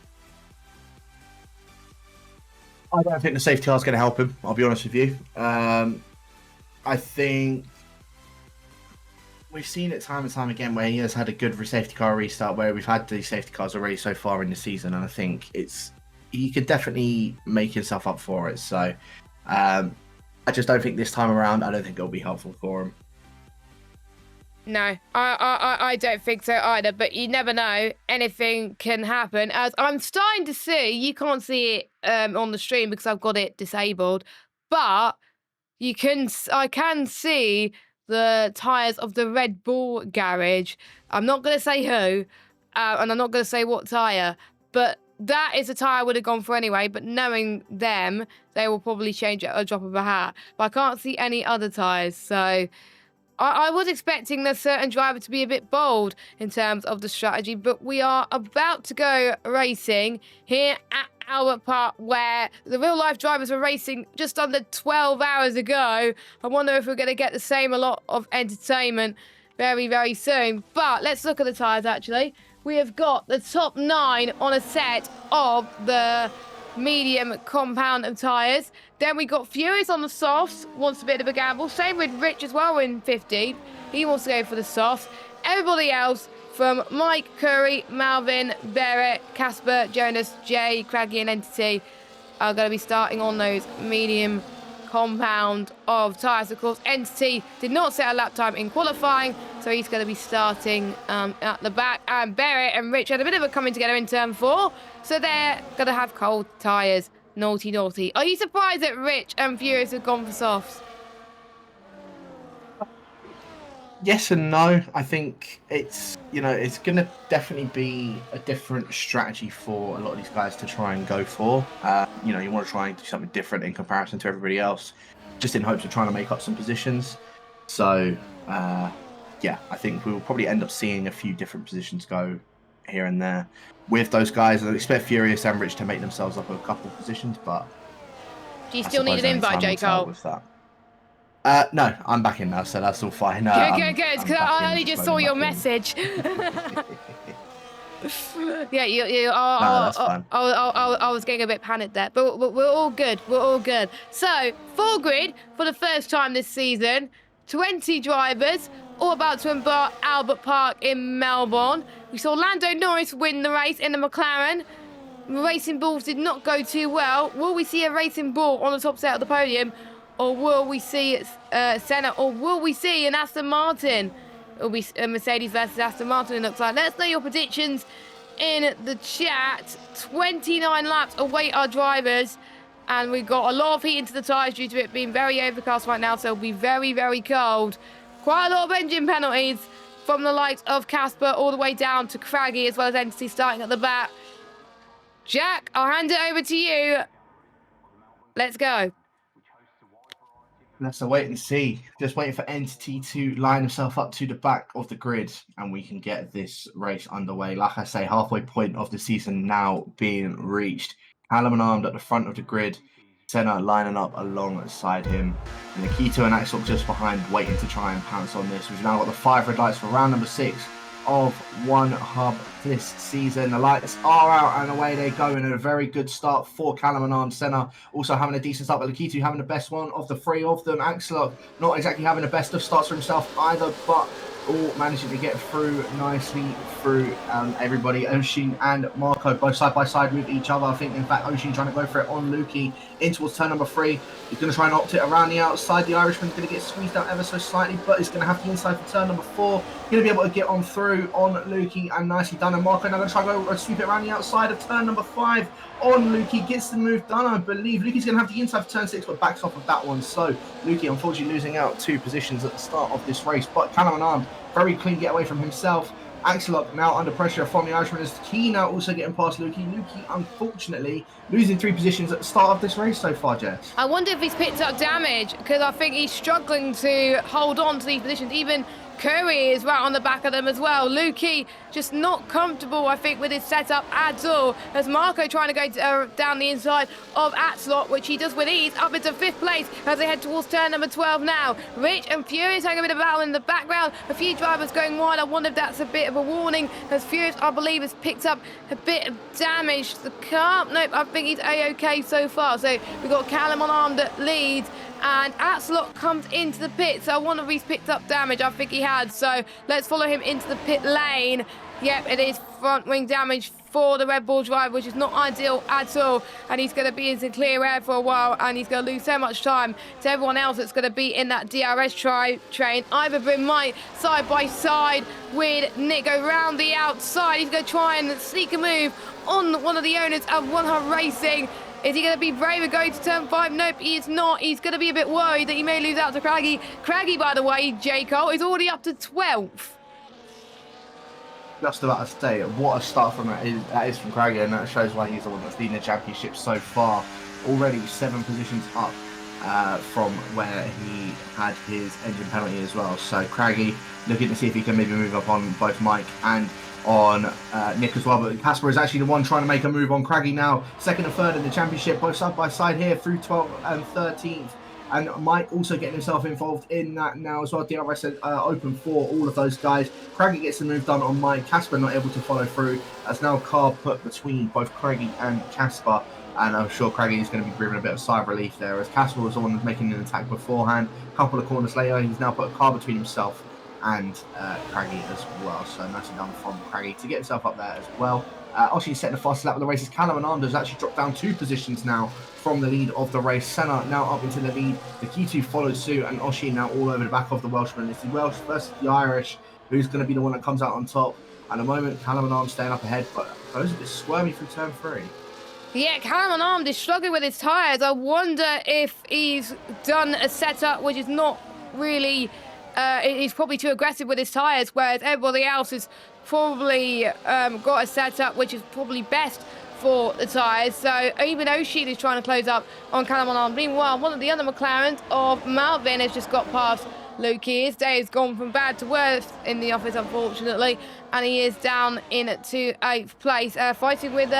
Speaker 2: I don't think the safety car is going to help him, I'll be honest with you. I think we've seen it time and time again where he has had a good safety car restart, where we've had these safety cars already so far in the season, and I think he could definitely make himself up for it. So I just don't think this time around, I don't think it'll be helpful for him.
Speaker 1: No, I don't think so either, but you never know. Anything can happen. As I'm starting to see, you can't see it on the stream because I've got it disabled, but I can see the tyres of the Red Bull garage. I'm not going to say who, and I'm not going to say what tyre, but that is a tyre I would have gone for anyway, but knowing them, they will probably change it at a drop of a hat. But I can't see any other tyres, so I was expecting the certain driver to be a bit bold in terms of the strategy, but we are about to go racing here at Albert Park, where the real-life drivers were racing just under 12 hours ago. I wonder if we're going to get the same a lot of entertainment very, very soon. But let's look at the tyres, actually. We have got the top 9 on a set of the medium compound of tyres. Then we got Furious on the softs, wants a bit of a gamble. Same with Rich as well in 50. He wants to go for the softs. Everybody else, from Mike, Curry, Malvin, Barrett, Casper, Jonas, Jay, Craggy and Entity, are going to be starting on those medium compound of tyres. Of course, Entity did not set a lap time in qualifying, so he's going to be starting at the back. And Barrett and Rich had a bit of a coming together in turn 4, so they're going to have cold tyres. Naughty, naughty. Are you surprised that Rich and Furious have gone for softs?
Speaker 2: Yes and no. I think it's it's going to definitely be a different strategy for a lot of these guys to try and go for. You want to try and do something different in comparison to everybody else, just in hopes of trying to make up some positions. So yeah, I think we'll probably end up seeing a few different positions go here and there with those guys. I expect Furious and Rich to make themselves up a couple of positions, but
Speaker 1: do you still need an invite, J. Cole?
Speaker 2: With that. No, I'm back in now, so that's all fine.
Speaker 1: Good. Because I only just saw your message. Yeah,
Speaker 2: that's fine.
Speaker 1: I was getting a bit panicked there, but we're all good. We're all good. So, full grid for the first time this season. 20 drivers, all about to embark Albert Park in Melbourne. We saw Lando Norris win the race in the McLaren. Racing Bulls did not go too well. Will we see a Racing Bull on the top set of the podium? Or will we see Senna? Or will we see an Aston Martin? It'll be a Mercedes versus Aston Martin, it looks like. Let us know your predictions in the chat. 29 laps await our drivers. And we've got a lot of heat into the tyres due to it being very overcast right now. So it'll be very, very cold. Quite a lot of engine penalties from the likes of Casper all the way down to Craggy, as well as Entity starting at the back. Jack, I'll hand it over to you. Let's go.
Speaker 2: Let's wait and see. Just waiting for Entity to line himself up to the back of the grid, and we can get this race underway. Like I say, halfway point of the season now being reached. Callum and Armed at the front of the grid. Senna lining up alongside him. And Nikito and Axel just behind, waiting to try and pounce on this. We've now got the 5 red lights for round number 6 of One Hub this season. The lights are out and away they go, in a very good start for Callum and Armed. Senna also having a decent start, but Lakitu having the best one of the 3 of them. Axel not exactly having the best of starts for himself either, but all managing to get through nicely through everybody. Oshin and Marco both side by side with each other. I think, in fact, Oshin trying to go for it on Lukey in towards turn number 3. He's going to try and opt it around the outside. The Irishman's going to get squeezed out ever so slightly, but he's going to have the inside for turn number 4. Going to be able to get on through on Lukey, and nicely done. And Marco now going to try to go sweep it around the outside of turn number 5 on Lukey. Gets the move done, I believe. Lukey's going to have the inside for turn 6, but backs off of that one. So Lukey unfortunately losing out 2 positions at the start of this race, but Callum and Armed, very clean getaway from himself. Axelot now under pressure from the Irishman, as Key now also getting past Lukey. Lukey unfortunately losing 3 positions at the start of this race so far, Jess.
Speaker 1: I wonder if he's picked up damage, because I think he's struggling to hold on to these positions. Even Curry is right on the back of them as well. Lukey just not comfortable, I think, with his setup at all. As Marco trying to go down the inside of Axelot, which he does with ease, up into 5th place as they head towards turn number 12 now. Rich and Furious having a bit of battle in the background. A few drivers going wide. I wonder if that's a bit of a warning, as Furious, I believe, has picked up a bit of damage. The car, nope, I think he's A-OK so far. So we've got Callum on Armed that leads, and Axelot comes into the pit. So I wonder if he's picked up damage. I think he had. So let's follow him into the pit lane. Yep, it is front wing damage for the Red Bull driver, which is not ideal at all. And he's going to be in clear air for a while, and he's going to lose so much time to everyone else that's going to be in that DRS train. Either Bryn Mike side by side with Nico round the outside. He's going to try and sneak a move on one of the owners of One Hub Racing. Is he going to be brave and going to turn 5? Nope, he is not. He's going to be a bit worried that he may lose out to Craggy. Craggy, by the way, J. Cole, is already up to 12th.
Speaker 2: Just about to say, what a start from that is from Craggy, and that shows why he's the one that's leading the championship so far. Already 7 positions up from where he had his engine penalty as well. So Craggy looking to see if he can maybe move up on both Mike and on Nick as well, but Casper is actually the one trying to make a move on Craggy now. 2nd and 3rd in the championship, both side by side here through 12th and 13th. And Mike also getting himself involved in that now as well. DRS open for all of those guys. Craggy gets the move done on Mike. Casper not able to follow through, as now car put between both Craggy and Casper. And I'm sure Craggy is going to be breathing a bit of sigh of relief there, as Casper was the one making an attack beforehand. A couple of corners later, he's now put a car between himself and Craggy as well. So nicely done from Craggy to get himself up there as well. Oshi's setting the fastest lap of the race. Callum and Anders actually dropped down 2 positions now from the lead of the race. Senna now up into the lead. The Q2 followed suit, and Oshi now all over the back of the Welshman. It's the Welsh versus the Irish, who's going to be the one that comes out on top. At the moment, Callum and Arms staying up ahead, but goes a bit squirmy through turn 3.
Speaker 1: Yeah, Callum and Arms is struggling with his tyres. I wonder if he's done a setup which is not really... he's probably too aggressive with his tyres, whereas everybody else has probably got a setup which is probably best for the tyres. So even Oshie is trying to close up on Callum and Arms. Meanwhile, one of the other McLarens of Malvin has just got past Lukey. His day has gone from bad to worse in the office, unfortunately, and he is down into 8th place, fighting with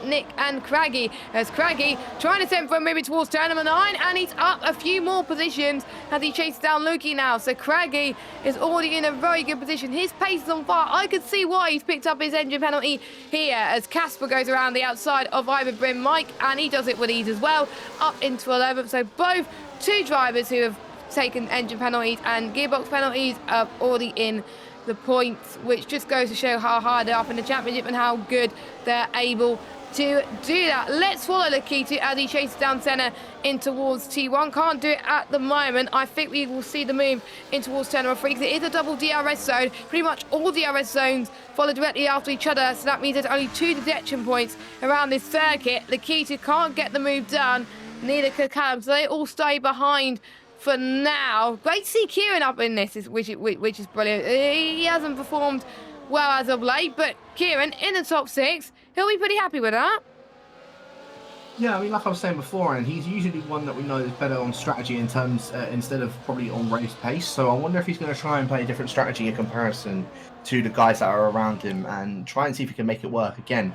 Speaker 1: Nick and Craggy. As Craggy trying to send for a movie towards turn number 9, and he's up a few more positions as he chases down Lukey now. So Craggy is already in a very good position. His pace is on fire. I could see why he's picked up his engine penalty here as Casper goes around the outside of Ivan Brim Mike, and he does it with ease as well, up into 11th. So both 2 drivers who have taken engine penalties and gearbox penalties are already in the points, which just goes to show how hard they're up in the championship and how good they're able to do that. Let's follow Lakitu as he chases down Senna in towards T1. Can't do it at the moment. I think we will see the move in towards turn number 3 because it is a double DRS zone. Pretty much all DRS zones follow directly after each other, so that means there's only 2 detection points around this circuit. Lakitu can't get the move done, neither could Callum, so they all stay behind for now. Great to see Kieran up in this, which is brilliant. He hasn't performed well as of late, but Kieran in the top 6, he'll be pretty happy with that.
Speaker 2: Yeah, I mean, like I was saying before, and he's usually one that we know is better on strategy in terms instead of probably on race pace. So I wonder if he's going to try and play a different strategy in comparison to the guys that are around him and try and see if he can make it work. Again,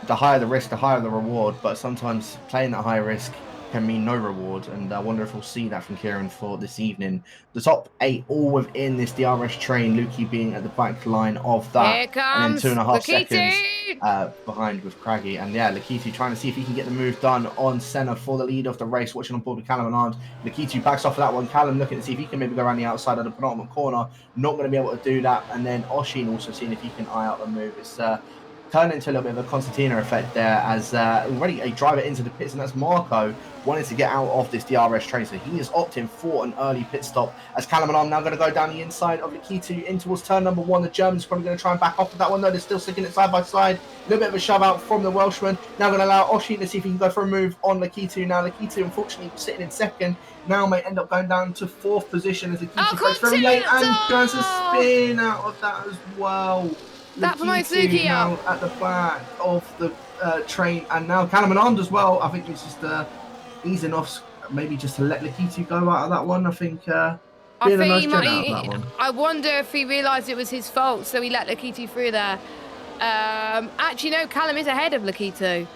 Speaker 2: the higher the risk, the higher the reward, but sometimes playing that high risk can mean no reward, and I wonder if we'll see that from Kieran for this evening. The top 8 all within this DRS train, Lukey being at the back line of that.
Speaker 1: Here comes
Speaker 2: and then 2.5
Speaker 1: Lakitu
Speaker 2: seconds behind with Craggy. And yeah, Lakitu trying to see if he can get the move done on Senna for the lead of the race, watching on board with Callum and Arms. Lakitu backs off of that one. Callum looking to see if he can maybe go around the outside of the penultimate corner. Not going to be able to do that. And then Oshin also seeing if he can eye out the move. It's turned into a little bit of a Constantina effect there as already a driver into the pits, and that's Marco wanting to get out of this DRS train. So he is opting for an early pit stop as Callum and I'm now going to go down the inside of Lakitu in towards turn number 1. The German's probably going to try and back off of that one, though. They're still sticking it side by side. A little bit of a shove out from the Welshman. Now going to allow Oshin to see if he can go for a move on Lakitu. Now Lakitu, unfortunately, sitting in 2nd, now may end up going down to 4th position as Lakitu breaks very late and tries to spin out of that as well.
Speaker 1: That promotes Lukey
Speaker 2: now at the back of the train, and now Callum and Arms as well. I think it's just easing off, maybe just to let Lakitu go out of that one. I think I
Speaker 1: wonder if he realised it was his fault, so he let Lakitu through there. Actually, no, Callum is ahead of Lakitu.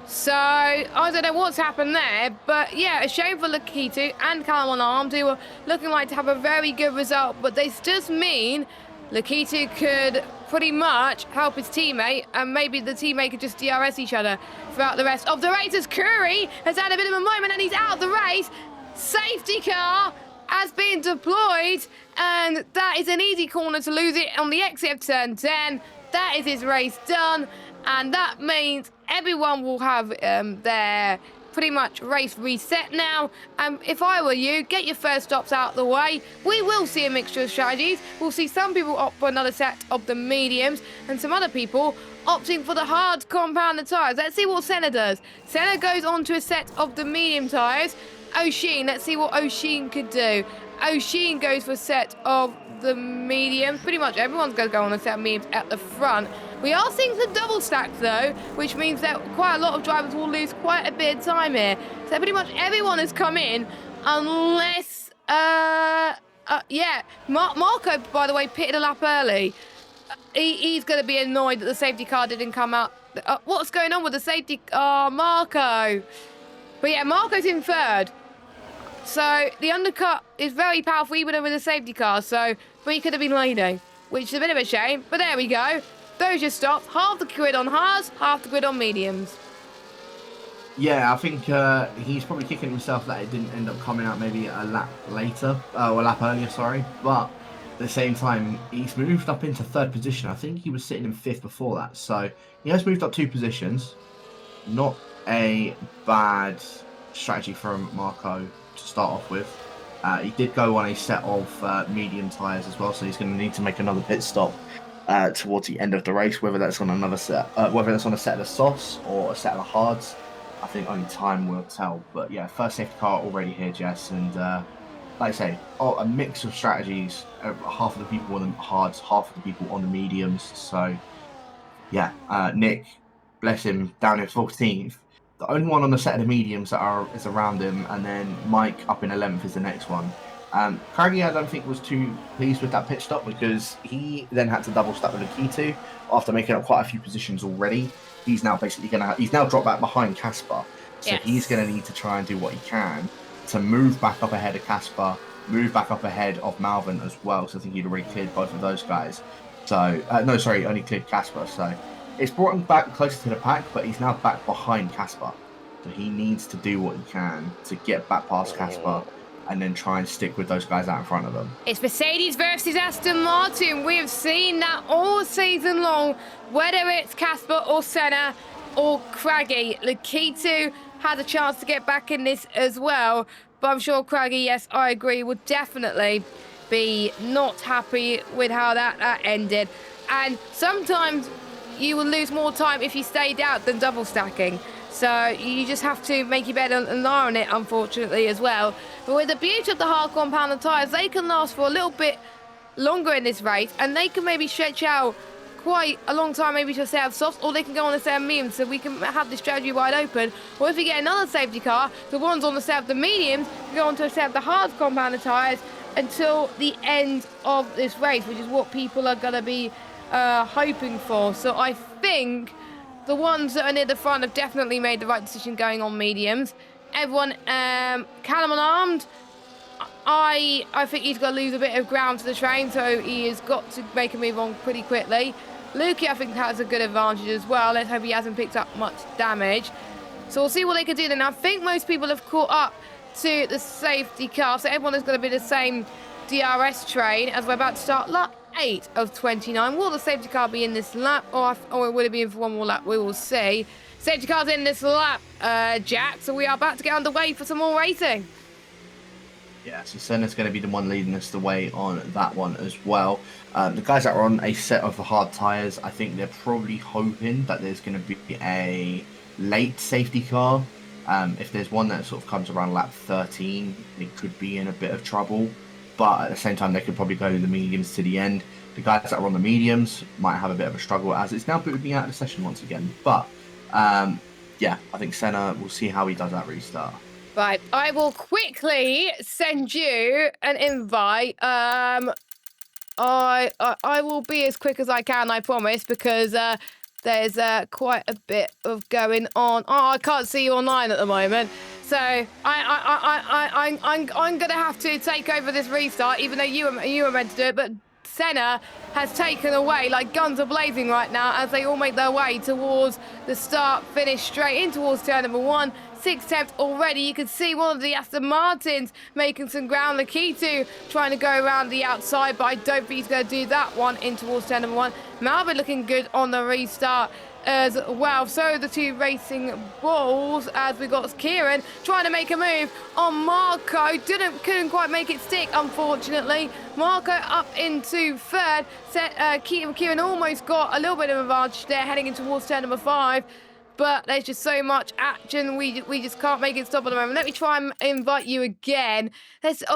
Speaker 1: So, I don't know what's happened there, but yeah, a shame for Lakitu and Callum and Arms, who were looking like to have a very good result, but this does mean Lakitu could pretty much help his teammate, and maybe the teammate could just DRS each other throughout the rest of the race as Curry has had a bit of a moment and he's out of the race. Safety car has been deployed, and that is an easy corner to lose it on the exit of turn 10. That is his race done, and that means everyone will have their pretty much race reset now. If I were you, get your first stops out of the way. We will see a mixture of strategies. We'll see some people opt for another set of the mediums and some other people opting for the hard compounded tyres. Let's see what Senna does. Senna goes on to a set of the medium tyres. Oshin, let's see what Oshin could do. Oshin goes for a set of the mediums. Pretty much everyone's going to go on a set of mediums at the front. We are seeing some double stacks though, which means that quite a lot of drivers will lose quite a bit of time here. So pretty much everyone has come in, unless, yeah, Marco, by the way, pitted a lap early. He's going to be annoyed that the safety car didn't come out. What's going on with the safety? Oh, Marco. But yeah, Marco's in 3rd. So the undercut is very powerful even with a safety car. So, but he could have been leading, which is a bit of a shame. But there we go. Those just stopped. Half the grid on hards, half the grid on mediums.
Speaker 2: Yeah, I think he's probably kicking himself that it didn't end up coming out maybe a lap later, or a lap earlier, sorry. But the same time, he's moved up into third position. I think he was sitting in fifth before that. So he has moved up 2 positions. Not a bad strategy from Marco to start off with. He did go on a set of medium tyres as well, so he's going to need to make another pit stop towards the end of the race, whether that's on another set, whether that's on a set of the softs or a set of the hards. I think only time will tell. But yeah, first safety car already here, Jess, and like I say, a mix of strategies. Half of the people on the hards, half of the people on the mediums. So yeah, Nick, bless him, down in 14th. The only one on the set of the mediums that is around him, and then Mike up in 11th is the next one. Craigie, I don't think was too pleased with that pit stop because he then had to double stack with Akitu after making up quite a few positions already. He's now basically he's now dropped back behind Casper, so
Speaker 1: Yes.
Speaker 2: he's going to need to try and do what he can to move back up ahead of Casper, move back up ahead of Malvin as well. So I think he'd already cleared both of those guys. So no, sorry, only cleared Casper. So it's brought him back closer to the pack, but he's now back behind Casper. So he needs to do what he can to get back past Casper and then try and stick with those guys out in front of them.
Speaker 1: It's Mercedes versus Aston Martin. We have seen that all season long, whether it's Casper or Senna or Craggy. Lakitu had a chance to get back in this as well, but I'm sure Craggy, yes, I agree, would definitely be not happy with how that ended. And sometimes you will lose more time if you stayed out than double stacking. So you just have to make your bed and lie on it, unfortunately, as well. But with the beauty of the hard compound tyres, they can last for a little bit longer in this race, and they can maybe stretch out quite a long time, maybe to a set of softs, or they can go on a set of mediums, so we can have the strategy wide open. Or if we get another safety car, the ones on the set of the mediums can go on to a set of the hard compound tyres until the end of this race, which is what people are going to be hoping for. So I think the ones that are near the front have definitely made the right decision going on mediums. Everyone, Callum unarmed, I think he's got to lose a bit of ground to the train, so he has got to make a move on pretty quickly. Lukey, I think, has a good advantage as well. Let's hope he hasn't picked up much damage. So we'll see what they can do then. I think most people have caught up to the safety car, so everyone is going to be the same DRS train as we're about to start lap 8 of 29. Will the safety car be in this lap, or will it be in for one more lap? We will see. Safety car's in this lap, Jack, so we are about to get underway for some more racing.
Speaker 2: Yeah, so Senna's going to be the one leading us the way on that one as well. The guys that are on a set of the hard tyres, I think they're probably hoping that there's going to be a late safety car. If there's one that sort of comes around lap 13, it could be in a bit of trouble. But at the same time, they could probably go the mediums to the end. The guys that are on the mediums might have a bit of a struggle, as it's now booted me out of the session once again. But yeah, I think Senna, we'll see how he does that restart.
Speaker 1: Right, I will quickly send you an invite. I will be as quick as I can, I promise, because there's quite a bit of going on. Oh, I can't see you online at the moment, so I'm gonna have to take over this restart, even though you were meant to do it. But Senna has taken away like guns are blazing right now as they all make their way towards the start finish, straight in towards turn number 1. 6th attempt already. You can see one of the Aston Martins making some ground. Lakitu trying to go around the outside, but I don't think he's going to do that one in towards turn number 1. Malvin looking good on the restart as well. So the two racing balls, as we got Kieran trying to make a move on Marco. Couldn't quite make it stick, unfortunately. Marco up into third. Kieran almost got a little bit of advantage there, heading in towards turn number 5. But there's just so much action, we just can't make it stop at the moment. Let me try and invite you again.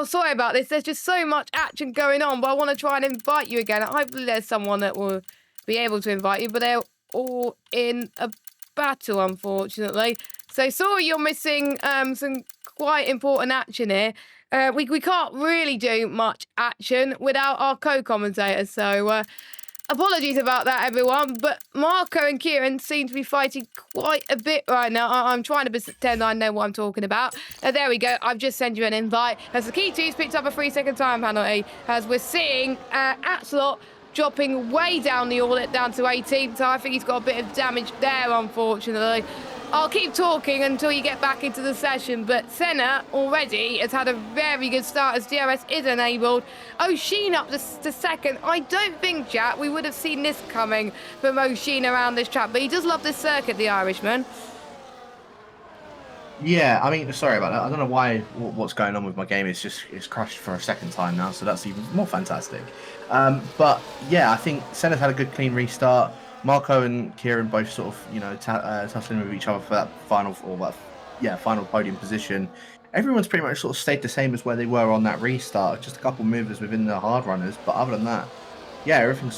Speaker 1: Sorry about this. There's just so much action going on, but I want to try and invite you again. Hopefully there's someone that will be able to invite you, but they're all in a battle, unfortunately. So sorry you're missing some quite important action here. We can't really do much action without our co-commentators, so apologies about that, everyone, but Marco and Kieran seem to be fighting quite a bit right now. I'm trying to pretend I know what I'm talking about. There we go. I've just sent you an invite. As the key two's picked up a 3-second time penalty, as we're seeing Atslot dropping way down the audit, down to 18. So I think he's got a bit of damage there, unfortunately. I'll keep talking until you get back into the session, but Senna already has had a very good start as DRS is enabled. O'Sheen up to second. I don't think, Jack, we would have seen this coming from O'Sheen around this track, but he does love this circuit, the Irishman.
Speaker 2: Yeah, I mean, sorry about that. I don't know what's going on with my game. It's crashed for a second time now, so that's even more fantastic. But yeah, I think Senna's had a good clean restart. Marco and Kieran both sort of, tussling with each other for that final podium position. Everyone's pretty much sort of stayed the same as where they were on that restart. Just a couple movers within the hard runners, but other than that, yeah, everything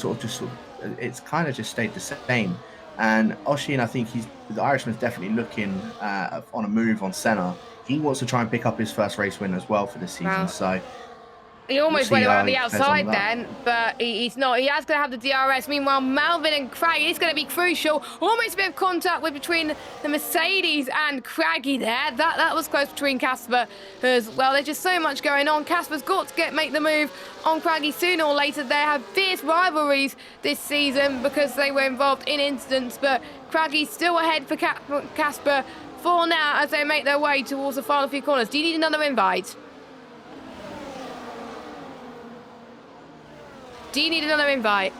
Speaker 2: it's kind of just stayed the same. And O'Sheen, I think the Irishman's definitely looking on a move on Senna. He wants to try and pick up his first race win as well for this season.
Speaker 1: Wow.
Speaker 2: So
Speaker 1: he almost went around the outside then, but he's not. He has going to have the DRS. Meanwhile, Malvin and Craggy, it's going to be crucial. Almost a bit of contact between the Mercedes and Craggy there. That was close between Casper as well. There's just so much going on. Casper's got to make the move on Craggy sooner or later. They have fierce rivalries this season because they were involved in incidents, but Craggy's still ahead for Casper for now as they make their way towards the final few corners. Do you need another invite? Do you need another invite?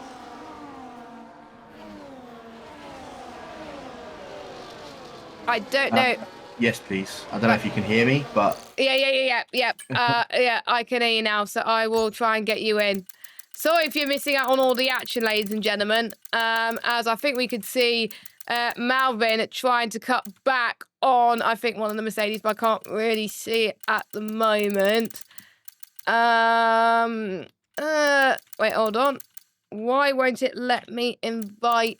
Speaker 1: I don't know.
Speaker 2: Yes, please. I don't know if you can hear me, but...
Speaker 1: Yeah. Yeah, I can hear you now, so I will try and get you in. Sorry if you're missing out on all the action, ladies and gentlemen. As I think we could see Malvin trying to cut back on, I think, one of the Mercedes, but I can't really see it at the moment. Wait, hold on. Why won't it let me invite?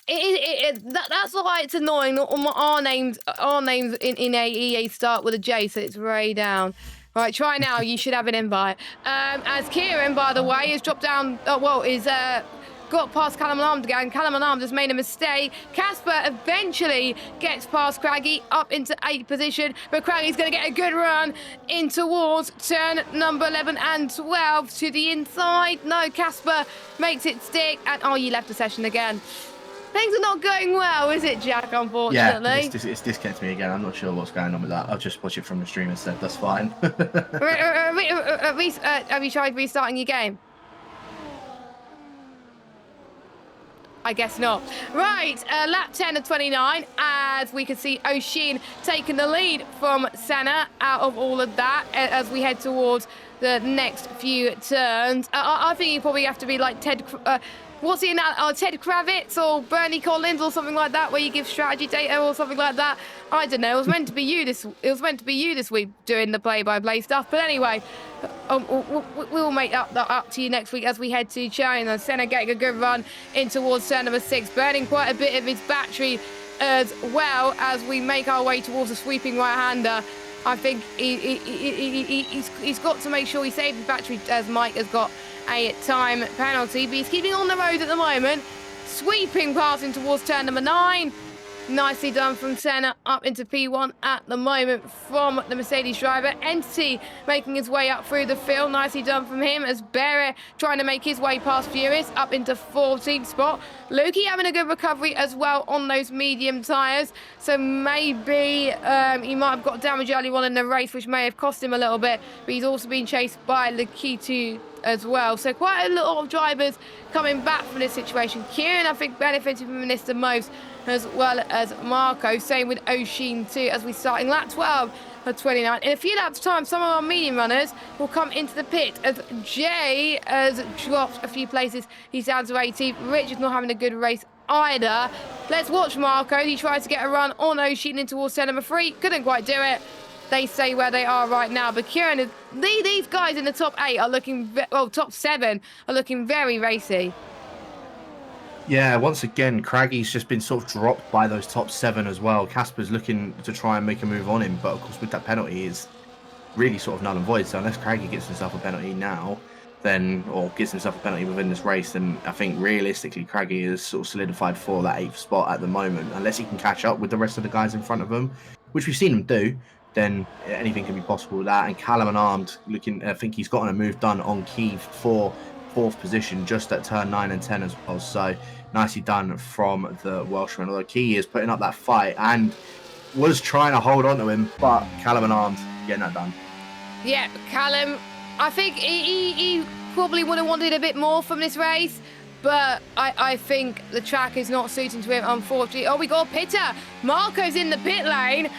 Speaker 1: That's why it's annoying. Our names in EA start with a J, so it's way down. Right, try now. You should have an invite. As Kieran, by the way, has dropped down. Got past Callum Arms again. Callum Arms has made a mistake. Casper eventually gets past Craggy up into 8th position, but Craggy's going to get a good run in towards turn number 11 and 12 to the inside. No, Casper makes it stick, and you left the session again. Things are not going well, is it, Jack, unfortunately?
Speaker 2: Yeah, it's disconnected me again. I'm not sure what's going on with that. I'll just watch it from the stream instead. That's fine.
Speaker 1: Have you tried restarting your game? I guess not. Right, lap 10 of 29, as we can see O'Sheen taking the lead from Senna out of all of that as we head towards the next few turns. I think you probably have to be like Ted... what's he now? Ted Kravitz or Bernie Collins or something like that, where you give strategy data or something like that. I don't know. It was meant to be you this week doing the play-by-play stuff. But anyway, we'll make that up to you next week as we head to China. Senna getting a good run in towards turn number 6, burning quite a bit of his battery as well as we make our way towards a sweeping right-hander. I think he's got to make sure he saves his battery, as Mike has got a time penalty, but he's keeping on the road at the moment. Sweeping passing towards turn number 9. Nicely done from Senna up into P1 at the moment from the Mercedes driver. Entity making his way up through the field. Nicely done from him as Bere trying to make his way past Furious up into 14th spot. Lukey having a good recovery as well on those medium tyres. So maybe he might have got damage early on in the race, which may have cost him a little bit. But he's also been chased by Lakitu as well. So quite a lot of drivers coming back from this situation. Kieran, I think, benefited from this the most, as well as Marco. Same with O'Sheen too, as we start in lap 12 of 29. In a few laps' time, some of our medium runners will come into the pit, as Jay has dropped a few places. He's down to 18th. Richard's not having a good race either. Let's watch Marco. He tries to get a run on O'Sheen in towards turn number 3. Couldn't quite do it. They stay where they are right now. But Kieran, these guys in the top 8 are looking, top 7 are looking very racy.
Speaker 2: Yeah, once again, Craggy's just been sort of dropped by those top 7 as well. Casper's looking to try and make a move on him, but of course with that penalty is really sort of null and void. So unless Craggy gets himself a penalty now, or gives himself a penalty within this race, then I think realistically Craggy is sort of solidified for that 8th spot at the moment. Unless he can catch up with the rest of the guys in front of him, which we've seen him do, then anything can be possible with that. And Callum and Armed looking, I think he's gotten a move done on Keith for 4th position just at turn 9 and 10 as well. So nicely done from the Welshman. Although Key is putting up that fight and was trying to hold on to him, but Callum and Arms getting that done.
Speaker 1: Yeah, Callum, I think he probably would have wanted a bit more from this race, but I think the track is not suiting to him, unfortunately. Oh, we got a pitter. Marco's in the pit lane.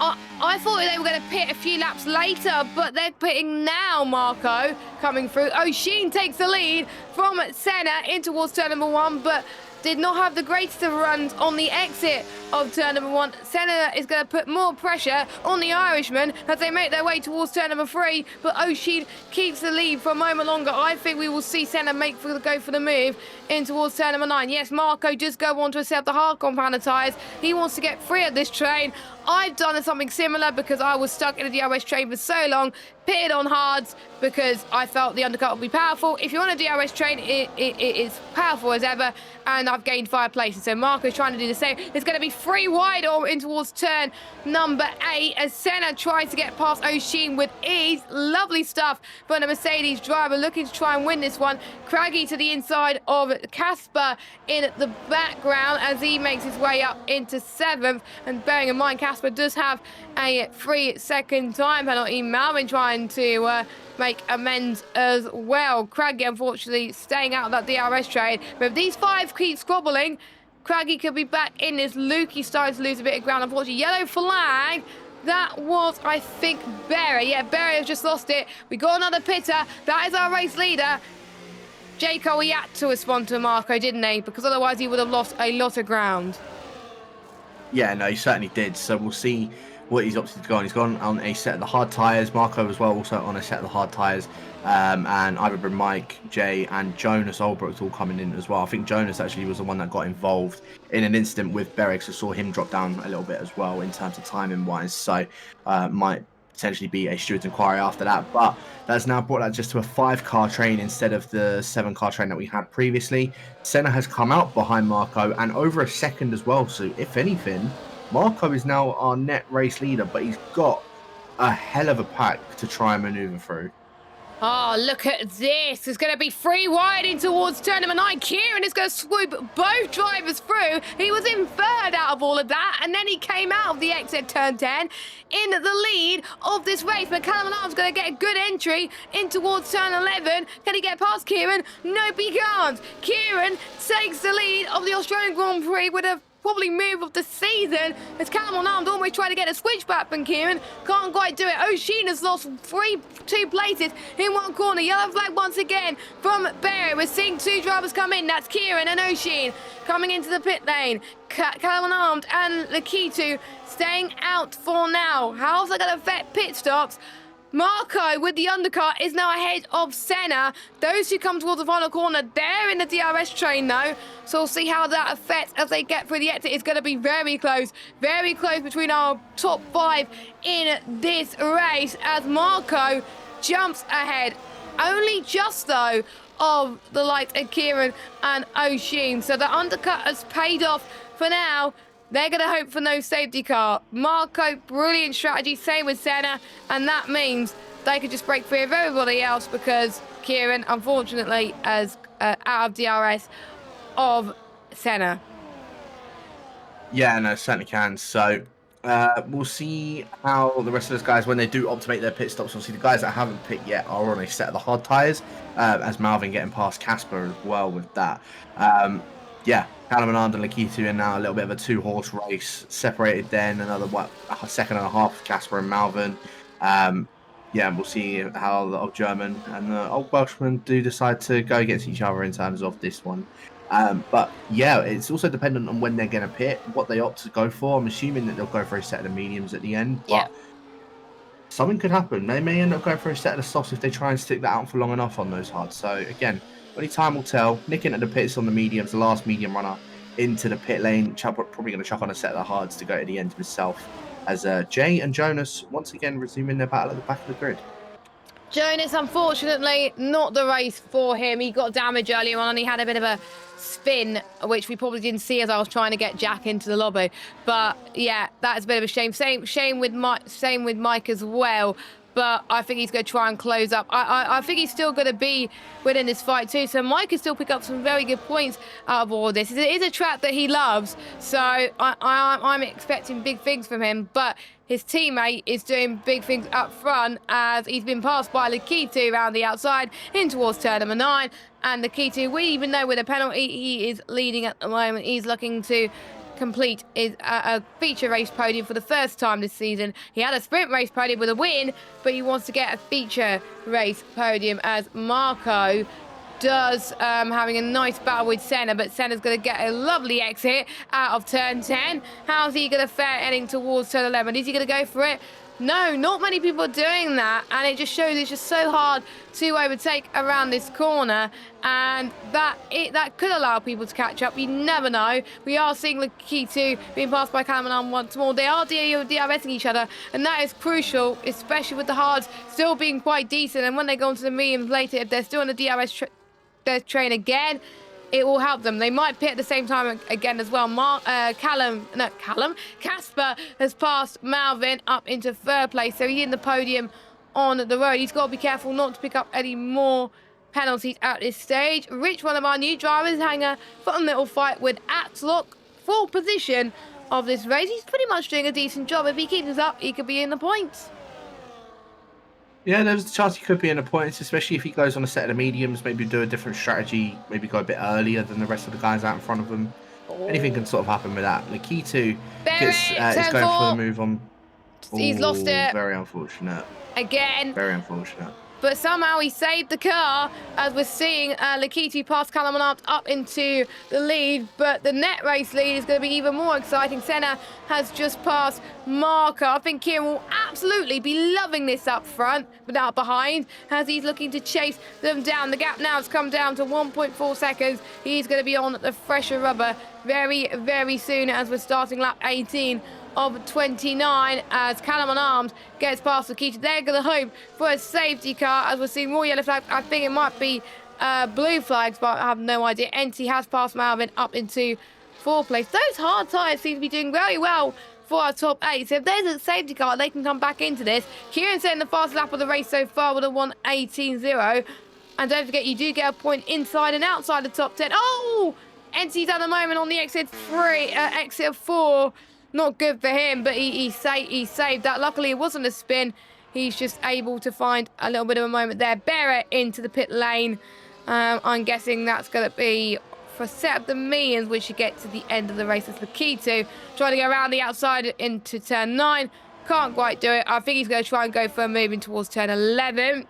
Speaker 1: I thought they were going to pit a few laps later, but they're pitting now, Marco, coming through. O'Sheen takes the lead from Senna in towards turn number 1, but did not have the greatest of runs on the exit of turn number 1. Senna is going to put more pressure on the Irishman as they make their way towards turn number 3, but O'Sheen keeps the lead for a moment longer. I think we will see Senna go for the move in towards turn number 9. Yes, Marco does go on to set the hard compound of tyres. He wants to get free of this train. I've done something similar because I was stuck in a DRS train for so long, pitted on hards because I felt the undercut would be powerful. If you're on a DRS train, it is powerful as ever, and I've gained 5 places. So Marco's trying to do the same. It's going to be 3 wide or in towards turn number 8 as Senna tries to get past O'Sheen with ease. Lovely stuff for the Mercedes driver looking to try and win this one. Craggy to the inside of Casper in the background as he makes his way up into 7th. And bearing in mind, Casper does have a 3-second time penalty. Malvin trying to make amends as well. Craggy, unfortunately, staying out of that DRS train. But if these 5 keep squabbling, Craggy could be back in this. Lukey starting to lose a bit of ground, unfortunately. Yellow flag. That was, I think, Berry. Yeah, Berry has just lost it. We got another pitter. That is our race leader. Jaco, he had to respond to Marco, didn't he? Because otherwise he would have lost a lot of ground.
Speaker 2: Yeah, no, he certainly did. So we'll see what he's opted to go on. He's gone on a set of the hard tyres. Marco as well, also on a set of the hard tyres. And either Mike, Jay, and Jonas Olbrook's all coming in as well. I think Jonas actually was the one that got involved in an incident with Berrick, so saw him drop down a little bit as well in terms of timing wise. So might potentially be a steward's inquiry after that. But that's now brought that just to a 5-car train instead of the 7-car train that we had previously. Senna has come out behind Marco and over a second as well. So if anything, Marco is now our net race leader, but he's got a hell of a pack to try and maneuver through.
Speaker 1: Oh, look at this. It's going to be 3 wide in towards turn number 9. Kieran is going to swoop both drivers through. He was in 3rd out of all of that, and then he came out of the exit turn 10 in the lead of this race. But Callum Arm's going to get a good entry in towards turn 11. Can he get past Kieran? Nope, he can't. Kieran takes the lead of the Australian Grand Prix with a probably move of the season as Callum Arms almost trying to get a switchback from Kieran. Can't quite do it. O'Sheen has lost 2 places in one corner. Yellow flag once again from Barry. We're seeing 2 drivers come in. That's Kieran and O'Sheen coming into the pit lane. Callum Arms and Lakitu staying out for now. How's that going to affect pit stops? Marco with the undercut is now ahead of Senna. Those who come towards the final corner, they're in the DRS train though. So we'll see how that affects as they get through the exit. It's going to be very close between our top 5 in this race as Marco jumps ahead. Only just though of the likes of Kieran and O'Sheen. So the undercut has paid off for now. They're going to hope for no safety car. Marco, brilliant strategy, same with Senna. And that means they could just break free of everybody else because Kieran, unfortunately, is out of DRS of Senna.
Speaker 2: Yeah, no, certainly can. So we'll see how the rest of those guys, when they do optimate their pit stops, obviously the guys that haven't pit yet are on a set of the hard tyres, as Malvin getting past Casper as well with that. Yeah, Callum and Lakitu are now a little bit of a 2-horse race, separated then another, a second and a half, Casper and Malvin. Yeah, we'll see how the old German and the old Welshman do decide to go against each other in terms of this one. But yeah, it's also dependent on when they're going to pit, what they opt to go for. I'm assuming that they'll go for a set of the mediums at the end, but something could happen. They may end up going for a set of the softs if they try and stick that out for long enough on those hards. So again, only time will tell. Nick into the pits on the mediums, the last medium runner into the pit lane. Probably going to chuck on a set of the hards to go to the end himself. As Jay and Jonas once again resuming their battle at the back of the grid.
Speaker 1: Jonas, unfortunately, not the race for him. He got damage earlier on and he had a bit of a spin, which we probably didn't see as I was trying to get Jack into the lobby. But yeah, that's a bit of a shame. Same with Mike as well. but I think he's going to try and close up. I think he's still going to be winning this fight too, so Mike can still pick up some very good points out of all this. It is a track that he loves, so I'm expecting big things from him, but his teammate is doing big things up front as he's been passed by Lakitu around the outside in towards turn number 9, and Lakitu, even though with a penalty, he is leading at the moment. He's looking to complete is a feature race podium for the first time this season. He had a sprint race podium with a win, but he wants to get a feature race podium as Marco does, having a nice battle with Senna, but Senna's going to get a lovely exit out of turn 10. How's he going to fare heading towards turn 11? Is he going to go for it? No, not many people are doing that, and it just shows it's just so hard to overtake around this corner, and that could allow people to catch up. You never know. We are seeing Lakitu being passed by Calaman once more. They are DRSing each other, and that is crucial, especially with the hards still being quite decent, and when they go into the mediums later, if they're still in the DRS train again, it will help them. They might pit at the same time again as well. Casper has passed Malvin up into 3rd place, so he's in the podium on the road. He's got to be careful not to pick up any more penalties at this stage. Rich, one of our new drivers, having a fun little fight with Atlock, 4th position of this race. He's pretty much doing a decent job. If he keeps this up, he could be in the points.
Speaker 2: Yeah, there's a chance he could be in the points, especially if he goes on a set of the mediums, maybe do a different strategy, maybe go a bit earlier than the rest of the guys out in front of him. Anything can sort of happen with that. Lakitu is going for the move on.
Speaker 1: He's lost it.
Speaker 2: Very unfortunate.
Speaker 1: Again.
Speaker 2: Very unfortunate.
Speaker 1: But somehow he saved the car, as we're seeing Lakitu pass Calaman up into the lead. But the net race lead is going to be even more exciting. Senna has just passed Marco. I think Kieran will absolutely be loving this up front, but out behind, as he's looking to chase them down. The gap now has come down to 1.4 seconds. He's going to be on the fresher rubber very, very soon as we're starting lap 18 of 29 as Calaman Arms gets past Lakitu. They're going to hope for a safety car as we're seeing more yellow flags. I think it might be blue flags, but I have no idea. NT has passed Malvin up into 4th place. Those hard tyres seem to be doing very well for our top 8. So if there's a safety car, they can come back into this. Kieran setting the fastest lap of the race so far with a 1:18.0. And don't forget, you do get a point inside and outside the top 10. Oh! NT's at the moment on the exit 4. Not good for him, but he saved that. Luckily, it wasn't a spin. He's just able to find a little bit of a moment there. Barrett into the pit lane. I'm guessing that's going to be for set up the millions, which you get to the end of the race. It's Lakitu trying to go around the outside into turn 9. Can't quite do it. I think he's going to try and go for a moving towards turn 11.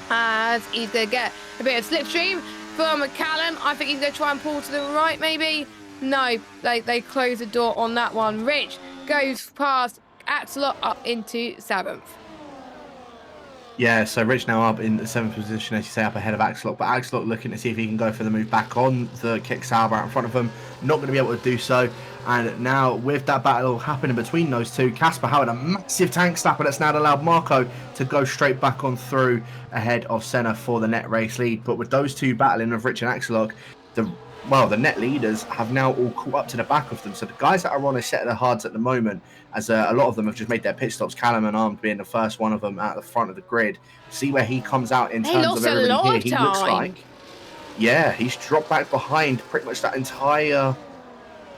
Speaker 1: As he's going to get a bit of slipstream from Callum. I think he's going to try and pull to the right, maybe. No, they close the door on that one. Rich goes past Axelot up into 7th.
Speaker 2: Yeah, so Rich now up in the 7th position, as you say, up ahead of Axelot. But Axelot looking to see if he can go for the move back on the kick Sauber out in front of him. Not going to be able to do so. And now with that battle happening between those two, Casper having a massive tank slapper that's now allowed Marco to go straight back on through ahead of Senna for the net race lead. But with those two battling with Rich and Axelot, the net leaders have now all caught up to the back of them. So the guys that are on a set of the hards at the moment, as a lot of them have just made their pit stops, Callum and Armed being the first one of them at the front of the grid. See where he comes out in terms of everybody here. He looks like, yeah, he's dropped back behind pretty much that entire,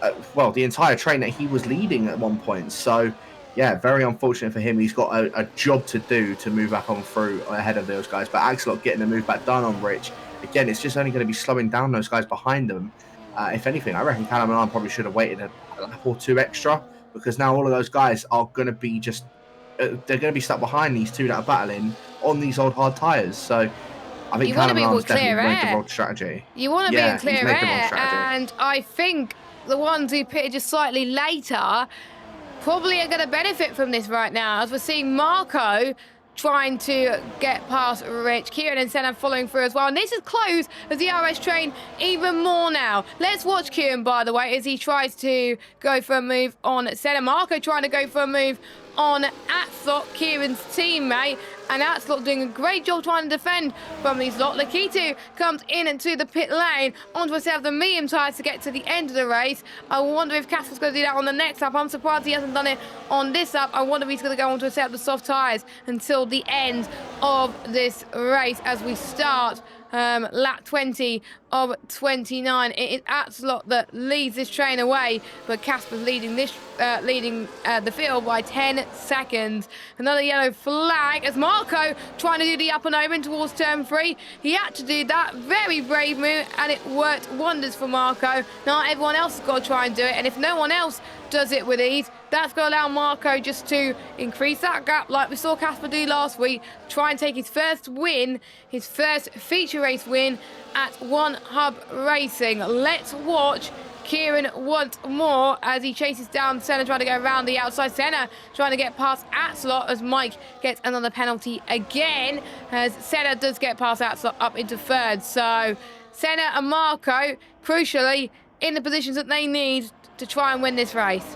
Speaker 2: the entire train that he was leading at one point. So, yeah, very unfortunate for him. He's got a job to do to move back on through ahead of those guys. But Axelot getting the move back done on Rich. Again, it's just only going to be slowing down those guys behind them. If anything, I reckon Callum and Arm probably should have waited a lap or two extra, because now all of those guys are going to be they're going to be stuck behind these two that are battling on these old hard tyres. So I think Callum and Arm's definitely made the wrong strategy.
Speaker 1: You want to be in clear air, and I think the ones who pitted just slightly later probably are going to benefit from this right now, as we're seeing Marco trying to get past Rich. Kieran and Senna following through as well. And this is close as the RS train even more now. Let's watch Kieran, by the way, as he tries to go for a move on Senna. Marco trying to go for a move on Atzot, Kieran's teammate. and Axelot doing a great job trying to defend from these lot. Lakitu comes in into the pit lane, onto a set of the medium tyres to get to the end of the race. I wonder if Casper's going to do that on the next lap. I'm surprised he hasn't done it on this lap. I wonder if he's going to go onto a set of the soft tyres until the end of this race as we start lap 20 of 29. It is Axelot that leads this train away, but Casper's leading this the field by 10 seconds. Another yellow flag as Marco trying to do the up and over towards turn 3. He had to do that very brave move, and it worked wonders for Marco. Now everyone else has got to try and do it, and if no one else does it with ease, that's going to allow Marco just to increase that gap like we saw Casper do last week, try and take his first win, his first feature race win at One Hub Racing. Let's watch Kieran once more as he chases down Senna, trying to go around the outside. Senna trying to get past Axelot as Mike gets another penalty again, as Senna does get past Axelot up into third. So Senna and Marco, crucially, in the positions that they need to try and win this race.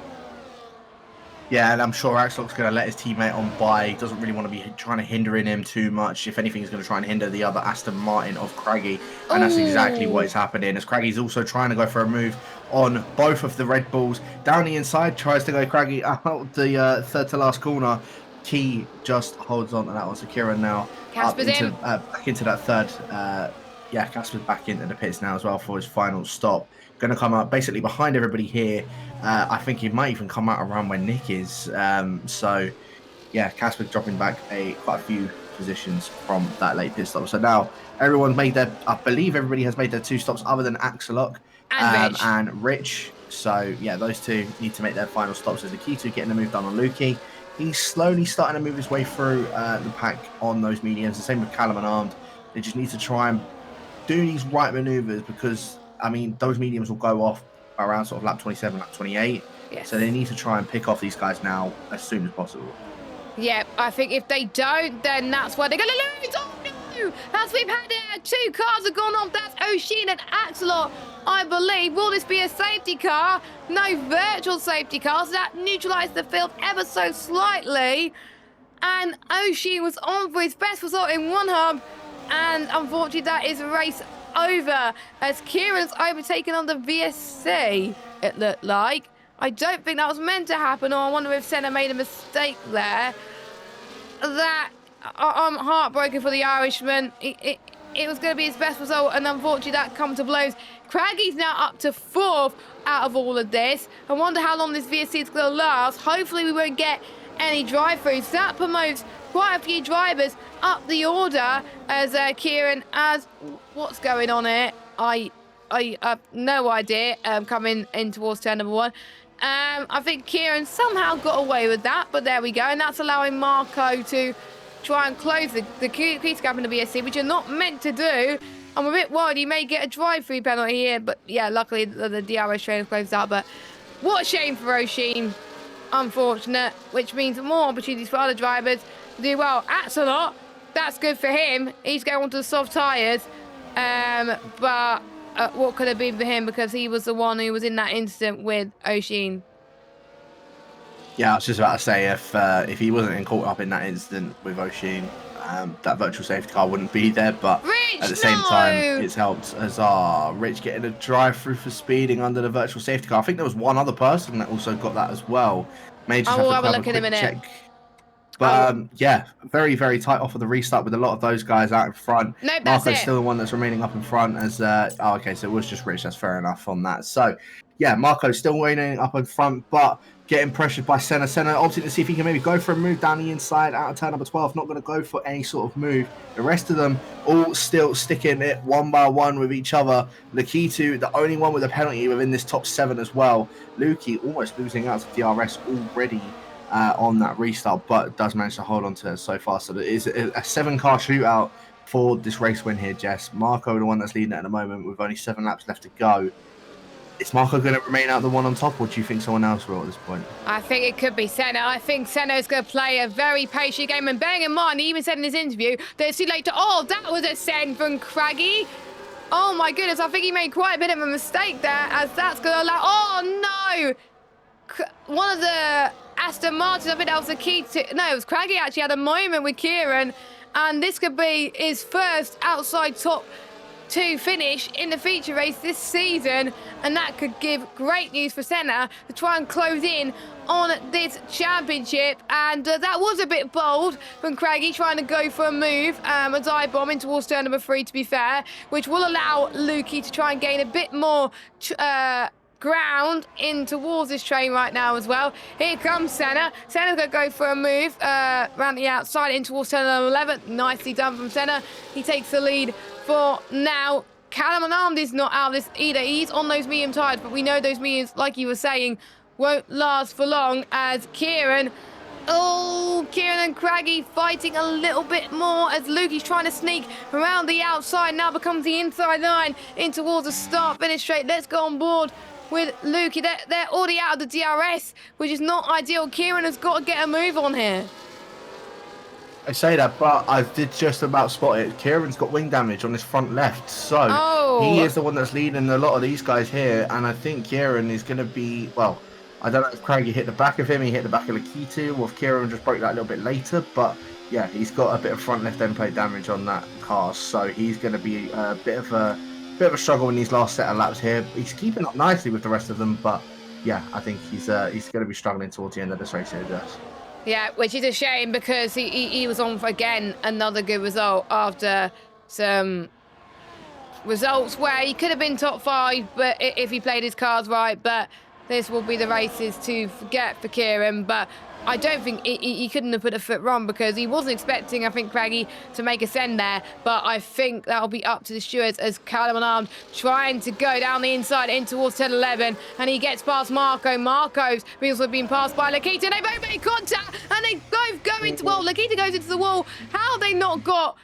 Speaker 2: Yeah, and I'm sure Axelot's going to let his teammate on by. He doesn't really want to be trying to hindering him too much. If anything, he's going to try and hinder the other Aston Martin of Craggy. And that's exactly what is happening, as Craggy's also trying to go for a move on both of the Red Bulls. Down the inside, tries to go Craggy out the third to last corner. Key just holds on to that one. So Kieran now
Speaker 1: Casper's
Speaker 2: up into, back into that third. Yeah, Casper's back into the pits now as well for his final stop. Going to come up basically behind everybody here. I think he might even come out around where Nick is. So, yeah, Casper dropping back quite a few positions from that late pit stop. So now everyone's made their, I believe everybody has made their 2 stops other than Axelot and Rich. So, yeah, those two need to make their final stops. As the key to getting the move done on Lukey. He's slowly starting to move his way through the pack on those mediums. The same with Callum and Armed. They just need to try and do these right maneuvers, because I mean, those mediums will go off around sort of lap 27, lap 28.
Speaker 1: Yes.
Speaker 2: So they need to try and pick off these guys now as soon as possible.
Speaker 1: Yeah, I think if they don't, then that's where they're going to lose. Oh, no! As we've had 2 cars have gone off. That's Oshin and Axelot, I believe. Will this be a safety car? No virtual safety car, so that neutralised the field ever so slightly. And Oshin was on for his best result in One Hub. And unfortunately, that is race over as Kieran's overtaken on the VSC, it looked like. I don't think that was meant to happen, or I wonder if Senna made a mistake there. That, I'm heartbroken for the Irishman. It was going to be his best result, and unfortunately that come to blows. Craggy's now up to 4th out of all of this. I wonder how long this VSC is going to last. Hopefully we won't get any drive-throughs. That promotes quite a few drivers up the order as Kieran has... What's going on here? I have no idea coming in towards turn number 1. I think Kieran somehow got away with that, but there we go. And that's allowing Marco to try and close the crease gap in the VSC, which you're not meant to do. I'm a bit worried he may get a drive-through penalty here, but yeah, luckily the DRS train has closed out. But what a shame for Oshin. Unfortunate, which means more opportunities for other drivers to do well. Axelot, that's good for him. He's going onto the soft tyres. But what could it be for him, because he was the one who was in that incident with Oshin?
Speaker 2: Yeah, I was just about to say, if he wasn't caught up in that incident with Oshin, that virtual safety car wouldn't be there. But
Speaker 1: Rich,
Speaker 2: at the same time, it's helped as Rich getting a drive-through for speeding under the virtual safety car. I think there was one other person that also got that as well. May just have a look in a minute. Check. But yeah, very, very tight off of the restart with a lot of those guys out in front.
Speaker 1: No, that's
Speaker 2: Marco's still the one that's remaining up in front as okay, so it was just Rich. That's fair enough on that. So yeah, Marco's still remaining up in front, but getting pressured by Senna. Senna opting to see if he can maybe go for a move down the inside out of turn number 12. Not going to go for any sort of move. The rest of them all still sticking it one by one with each other. Lakitu, the only one with a penalty within this top 7 as well. Lukey almost losing out to DRS already on that restart, but does manage to hold on to it so far. So it is a 7-car shootout for this race win here, Jess. Marco, the one that's leading it at the moment with only 7 laps left to go. Is Marco going to remain out the one on top, or do you think someone else will at this point?
Speaker 1: I think it could be Senna. I think Senna is going to play a very patient game. And bearing in mind, he even said in his interview that it's too late to... Oh, that was a send from Craggy. Oh, my goodness. I think he made quite a bit of a mistake there, as that's going to allow... Oh, no! One of the Aston Martin. I think that was the key to... No, it was Craggy actually had a moment with Kieran, and this could be his first outside top 2 finish in the feature race this season, and that could give great news for Senna to try and close in on this championship. And that was a bit bold from Craigie, trying to go for a move, a dive bomb in towards turn number 3, to be fair, which will allow Lukey to try and gain a bit more ground in towards this train right now as well. Here comes Senna. Senna's going to go for a move around the outside in towards turn number 11. Nicely done from Senna. He takes the lead for now. Callum Unarmed is not out of this either. He's on those medium tyres, but we know those mediums, like you were saying, won't last for long, as Kieran... Oh, Kieran and Craggy fighting a little bit more as Lukey's trying to sneak around the outside. Now becomes the inside line in towards the start-finish straight. Let's go on board with Lukey. They're already out of the DRS, which is not ideal. Kieran has got to get a move on here.
Speaker 2: I say that, but I did just about spot it. Kieran's got wing damage on his front left, so he is the one that's leading a lot of these guys here, and I think Kieran is going to be, well, I don't know if Craigie hit the back of him, he hit the back of Lakitu, or if Kieran just broke that a little bit later, but yeah, he's got a bit of front left end plate damage on that car, so he's going to be a bit of a struggle in these last set of laps here. He's keeping up nicely with the rest of them, but yeah, I think he's going to be struggling towards the end of this race here, Jess.
Speaker 1: Yeah, which is a shame because he was on for, again, another good result after some results where he could have been top 5 but if he played his cards right. But this will be the races to forget for Kieran. But I don't think he couldn't have put a foot wrong, because he wasn't expecting, I think, Craigie to make a send there. But I think that'll be up to the stewards as Callum Unarmed trying to go down the inside in towards 10-11. And he gets past Marco. Marco's also being passed by Lakita. They both make contact and they both go into... Well, Lakita goes into the wall. How they not got...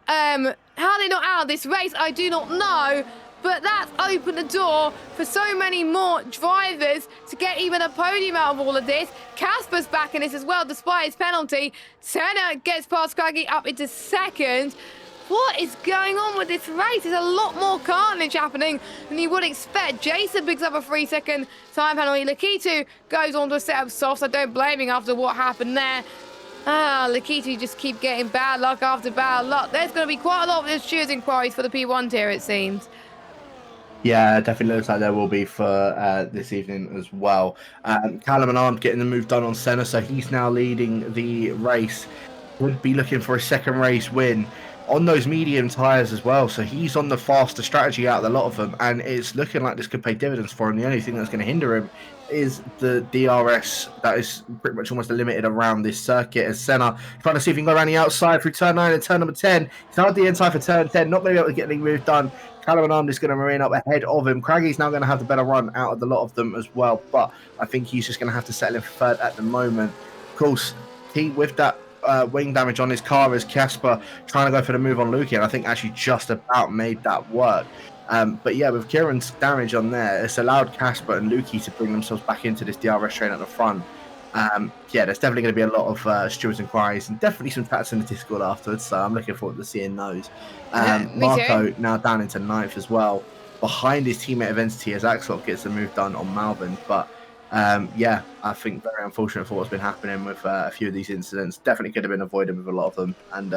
Speaker 1: how they not out of this race, I do not know. But that's opened the door for so many more drivers to get even a podium out of all of this. Casper's back in this as well, despite his penalty. Senna gets past Craigie up into second. What is going on with this race? There's a lot more carnage happening than you would expect. Jason picks up a 3-second time penalty. Lakitu goes on to a set of softs. I don't blame him after what happened there. Lakitu just keep getting bad luck after bad luck. There's going to be quite a lot of stewards inquiries for the P1 tier, it seems.
Speaker 2: Yeah, definitely looks like there will be for this evening as well. Callum Unarmed getting the move done on Senna, so he's now leading the race. Would be looking for a second race win on those medium tyres as well, so he's on the faster strategy out of the lot of them, and it's looking like this could pay dividends for him. The only thing that's going to hinder him is the DRS that is pretty much almost limited around this circuit, as Senna trying to see if he can go around the outside through turn 9 and turn number 10. He's hard the inside for turn 10, not going to be able to get any move done. Callum Unarmed is going to remain up ahead of him. Craggie's now going to have the better run out of the lot of them as well, but I think he's just going to have to settle in for third at the moment. Of course, he with that wing damage on his car is Casper trying to go for the move on Lukey, and I think actually just about made that work. But yeah, with Kieran's damage on there, it's allowed Casper and Lukey to bring themselves back into this DRS train at the front. Yeah, there's definitely going to be a lot of stewards inquiries and definitely some chats in the Discord afterwards, so I'm looking forward to seeing those. Marco now down into 9th as well, behind his teammate of Entity as Axel gets the move done on Malvin. But yeah, I think very unfortunate for what's been happening with a few of these incidents. Definitely could have been avoided with a lot of them. And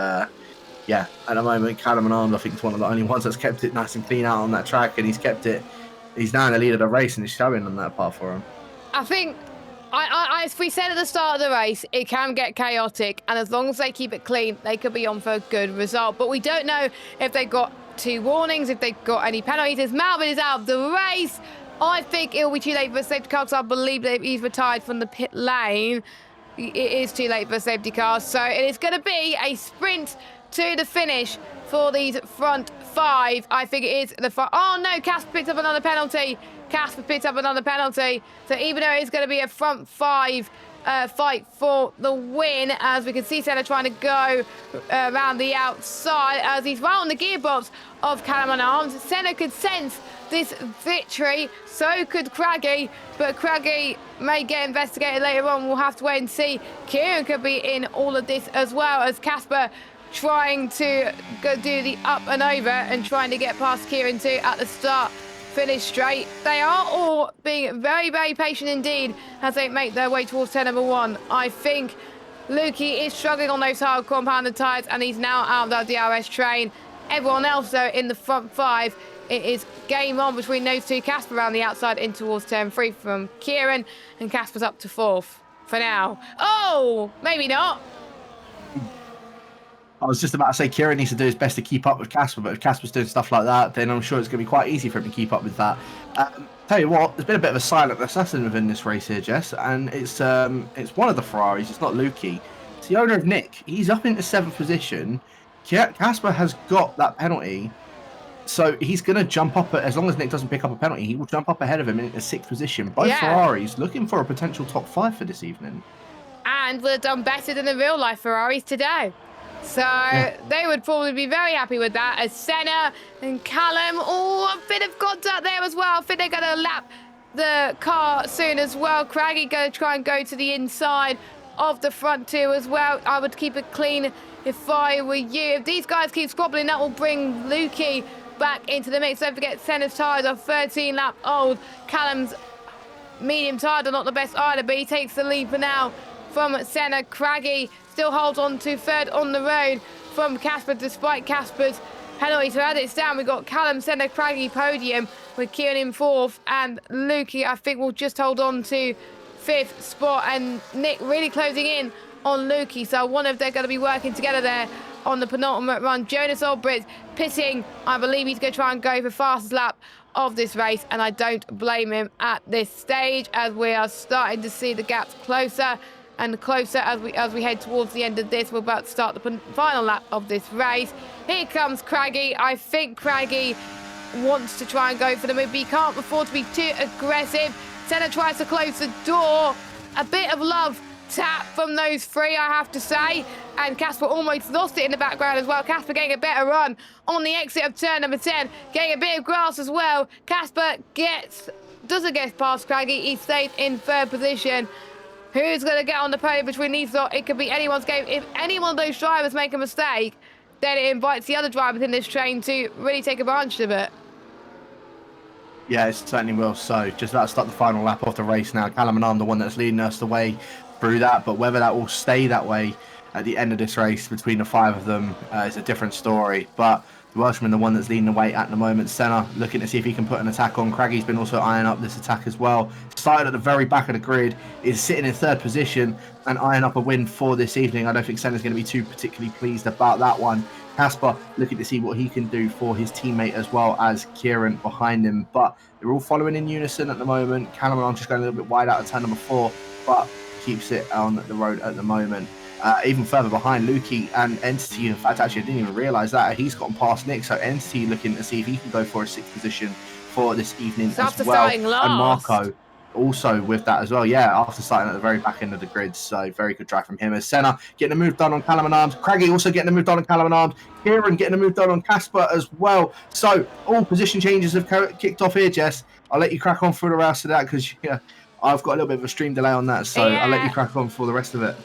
Speaker 2: yeah, at the moment, Callum Unarmed, I think, is one of the only ones that's kept it nice and clean out on that track, and he's kept it. He's now in the lead of the race and he's showing on that part for him.
Speaker 1: I think, as we said at the start of the race, it can get chaotic, and as long as they keep it clean, they could be on for a good result. But we don't know if they got 2 warnings, if they got any penalties. As Malvin is out of the race, I think it will be too late for a safety car, because I believe that he's retired from the pit lane. It is too late for a safety car, so it is going to be a sprint to the finish for these front 5. I think it is the... Oh no, Casper picked up another penalty. So even though it's going to be a front 5 fight for the win, as we can see Senna trying to go around the outside as he's right on the gearbox of Callum Unarmed. Senna could sense this victory, so could Craggy, but Craggy may get investigated later on. We'll have to wait and see. Kieran could be in all of this as well, as Casper trying to go do the up and over and trying to get past Kieran too at the start finish straight. They are all being very, very patient indeed as they make their way towards turn number 1. I think Lukey is struggling on those hard compounded tyres, and he's now out of that DRS train. Everyone else, though, in the front 5, it is game on between those two. Casper around the outside in towards turn 3 from Kieran, and Casper's up to 4th for now. Oh, maybe not.
Speaker 2: I was just about to say Kieran needs to do his best to keep up with Casper, but if Casper's doing stuff like that, then I'm sure it's going to be quite easy for him to keep up with that. Tell you what, there's been a bit of a silent assassin within this race here, Jess, and it's one of the Ferraris. It's not Lukey. It's the owner of Nick. He's up into 7th position. Casper has got that penalty, so he's going to jump up. As long as Nick doesn't pick up a penalty, he will jump up ahead of him into 6th position. Both Ferraris looking for a potential top 5 for this evening. And
Speaker 1: would have done better than the real-life Ferraris today. So they would probably be very happy with that, as Senna and Callum, a bit of contact there as well. I think they're going to lap the car soon as well. Craggy going to try and go to the inside of the front 2 as well. I would keep it clean if I were you. If these guys keep squabbling, that will bring Lukey back into the mix. Don't forget Senna's tyres are 13 lap old. Callum's medium tyres are not the best either, but he takes the lead for now from Senna. Craggy still holds on to 3rd on the road from Casper, despite Casper's penalty. So as it's down, we've got Callum, Senna, Craggy podium with Kieran in 4th, and Lukey, I think, will just hold on to 5th spot, and Nick really closing in on Lukey. So I wonder if they're going to be working together there on the penultimate run. Jonas Olbrit pitting. I believe he's going to try and go for fastest lap of this race, and I don't blame him at this stage, as we are starting to see the gaps closer and closer as we head towards the end of this. We're about to start the final lap of this race. Here comes Craggy. I think Craggy wants to try and go for the move, but he can't afford to be too aggressive. Senna tries to close the door. A bit of love tap from those 3, I have to say. And Casper almost lost it in the background as well. Casper getting a better run on the exit of turn number 10. Getting a bit of grass as well. Casper doesn't get past Craggy. He stays in 3rd position. Who's going to get on the podium between these lot? It could be anyone's game. If any one of those drivers make a mistake, then it invites the other drivers in this train to really take advantage of it.
Speaker 2: Yeah, it certainly will. So just about to start the final lap of the race now. Callum and I'm the one that's leading us the way through that, but whether that will stay that way at the end of this race between the 5 of them is a different story. But the Welshman, the one that's leading the way at the moment. Senna looking to see if he can put an attack on. Craggy's been also eyeing up this attack as well. Started at the very back of the grid, is sitting in 3rd position and eyeing up a win for this evening. I don't think Senna's going to be too particularly pleased about that one. Casper looking to see what he can do for his teammate as well as Kieran behind him. But they're all following in unison at the moment. Callum and I'm just going a little bit wide out of turn number 4, but keeps it on the road at the moment. Even further behind, Lukey and Entity. In fact, actually, I didn't even realise that. He's gotten past Nick, so Entity looking to see if he can go for a 6th position for this evening as well. And Marco also with that as well. Yeah, after starting at the very back end of the grid. So very good drive from him. As Senna getting a move done on Callum and Arms. Craggy also getting a move done on Callum and Arms. Kieran getting a move done on Casper as well. So all position changes have kicked off here, Jess. I'll let you crack on through the rest of that because I've got a little bit of a stream delay on that. So I'll let you crack on for the rest of it.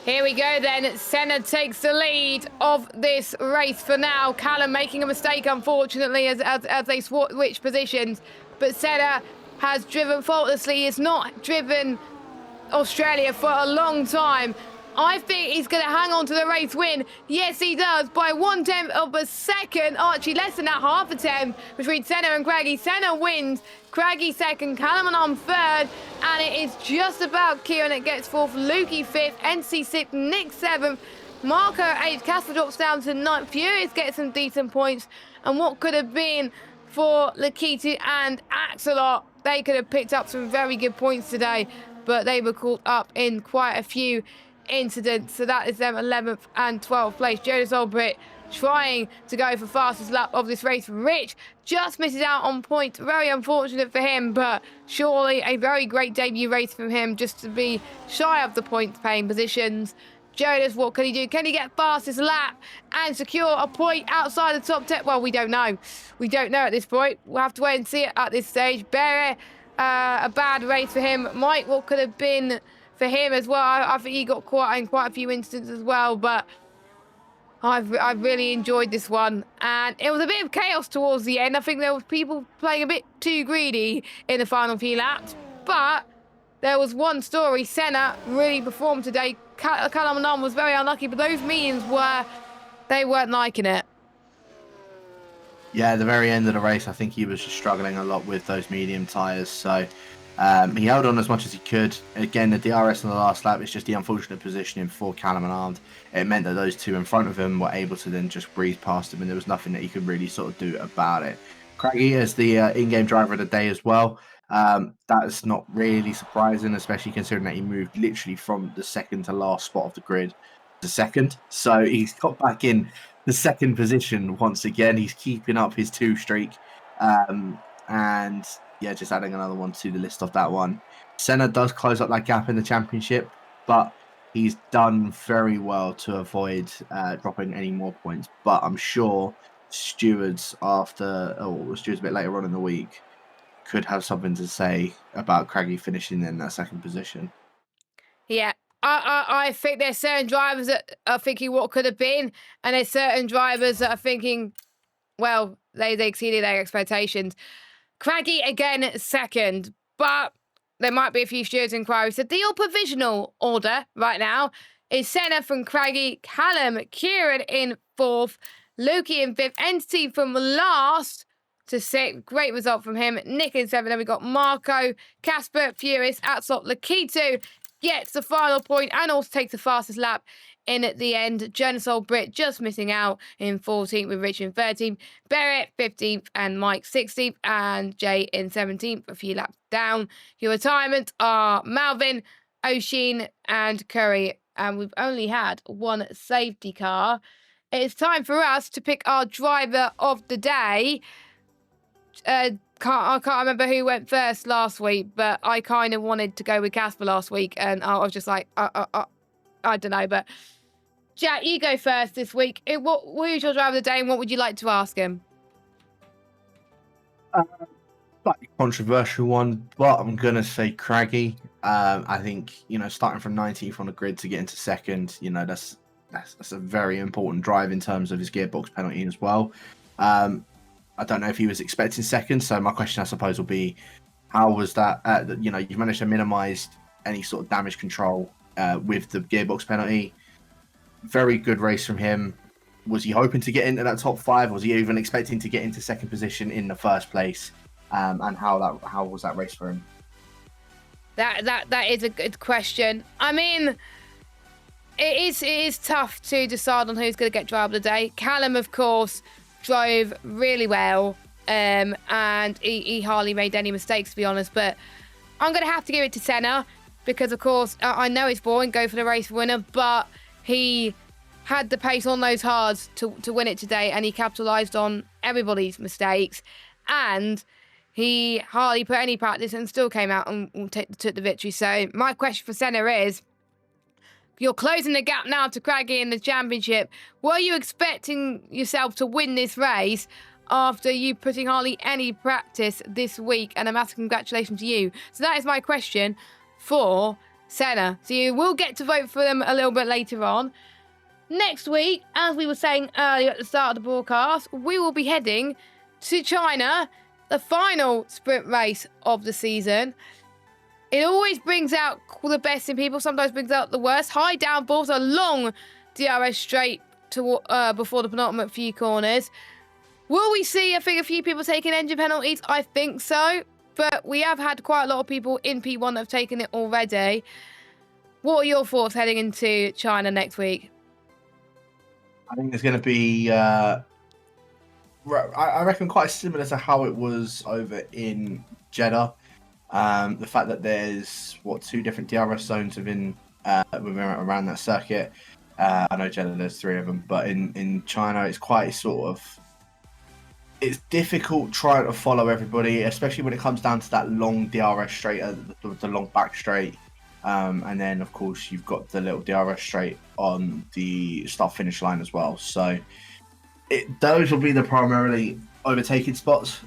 Speaker 1: Here we go then. Senna takes the lead of this race for now. Callum making a mistake, unfortunately, as they switch positions. But Senna has driven faultlessly. He's not driven Australia for a long time. I think he's going to hang on to the race win. Yes, he does, by 1/10 of a second. Actually, less than that, half a tenth between Senna and Craggy. Senna wins, Craggy 2nd, Callum on 3rd, and it is just about Kieran that gets 4th, Lukey 5th, NC 6th, Nick 7th, Marco 8th, Casper drops down to 9th, Furious gets some decent points, and what could have been for Lakitu and Axelot, they could have picked up some very good points today, but they were caught up in quite a few incidents. So that is them 11th and 12th place. Jonas Olbrit trying to go for fastest lap of this race. Rich just misses out on points. Very unfortunate for him, but surely a very great debut race from him just to be shy of the points paying positions. Jonas, what can he do? Can he get fastest lap and secure a point outside the top 10? Well, we don't know. We don't know at this point. We'll have to wait and see it at this stage. Barry, a bad race for him. Mike, what could have been for him as well? I think he got caught in quite a few instances as well, but I really enjoyed this one, and it was a bit of chaos towards the end. I think there was people playing a bit too greedy in the final few laps, but there was one story. Senna really performed today. Callum was very unlucky, but those mediums they weren't liking it.
Speaker 2: Yeah, at the very end of the race, I think he was just struggling a lot with those medium tyres. So he held on as much as he could. Again, the DRS on the last lap is just the unfortunate positioning for Callum and Armed. It meant that those two in front of him were able to then just breeze past him, and there was nothing that he could really sort of do about it. Craggy as the in-game driver of the day as well. That's not really surprising, especially considering that he moved literally from the second to last spot of the grid to second. So he's got back in the second position once again. He's keeping up his 2 streak. And yeah, just adding another one to the list of that one. Senna does close up that gap in the championship, but he's done very well to avoid dropping any more points. But I'm sure stewards stewards a bit later on in the week could have something to say about Craggy finishing in that second position.
Speaker 1: Yeah, I think there's certain drivers that are thinking what could have been, and there's certain drivers that are thinking, well, they exceeded their expectations. Craggy again second, but there might be a few stewards inquiries. The deal provisional order right now is Senna from Craggy, Callum, Kieran in 4th, Lukey in 5th, Entity from last to 6th. Great result from him. Nick in 7th. Then we got Marco, Casper, Furious, Outsop, Lakitu gets the final point and also takes the fastest lap in at the end. Journasol Brit just missing out in 14th with Rich in 13th, Barrett 15th and Mike 16th and Jay in 17th, a few laps down. Your retirements are Malvin, Oshin and Curry, and we've only had one safety car. It's time for us to pick our driver of the day. I can't remember who went first last week, but I kind of wanted to go with Casper last week, and I was just like, I don't know. But Jack, you go first this week. Who's your driver of the day, and what would you like to ask him?
Speaker 2: Slightly controversial one, but I'm gonna say Craggy. I think starting from 19th on the grid to get into second, that's a very important drive in terms of his gearbox penalty as well. I don't know if he was expecting second, so my question, I suppose, will be, how was that? You've managed to minimise any sort of damage control with the gearbox penalty. Very good race from him. Was he hoping to get into that top 5? Was he even expecting to get into second position in the first place? And how was that race for him?
Speaker 1: That is a good question. I mean, it is tough to decide on who's going to get driver of the day. Callum, of course, drove really well, and he hardly made any mistakes, to be honest. But I'm going to have to give it to Senna because, of course, I know it's boring, go for the race winner, but he had the pace on those hards to win it today, and he capitalised on everybody's mistakes, and he hardly put any practice and still came out and took the victory. So my question for Senna is, you're closing the gap now to Craggy in the championship. Were you expecting yourself to win this race after you putting hardly any practice this week? And a massive congratulations to you. So that is my question for Senna. So you will get to vote for them a little bit later on. Next week, as we were saying earlier at the start of the broadcast, we will be heading to China, the final sprint race of the season. It always brings out the best in people, sometimes brings out the worst. High downforce, a long DRS straight before the penultimate few corners. Will we see, I think, a few people taking engine penalties? I think so. But we have had quite a lot of people in P1 that have taken it already. What are your thoughts heading into China next week?
Speaker 2: I think it's going to be, I reckon, quite similar to how it was over in Jeddah. The fact that there's 2 different DRS zones within around that circuit. I know Jeddah, there's 3 of them, but in China it's quite it's difficult trying to follow everybody, especially when it comes down to that long DRS straight, the long back straight, and then of course you've got the little DRS straight on the start finish line as well. So those will be the primarily overtaking spots.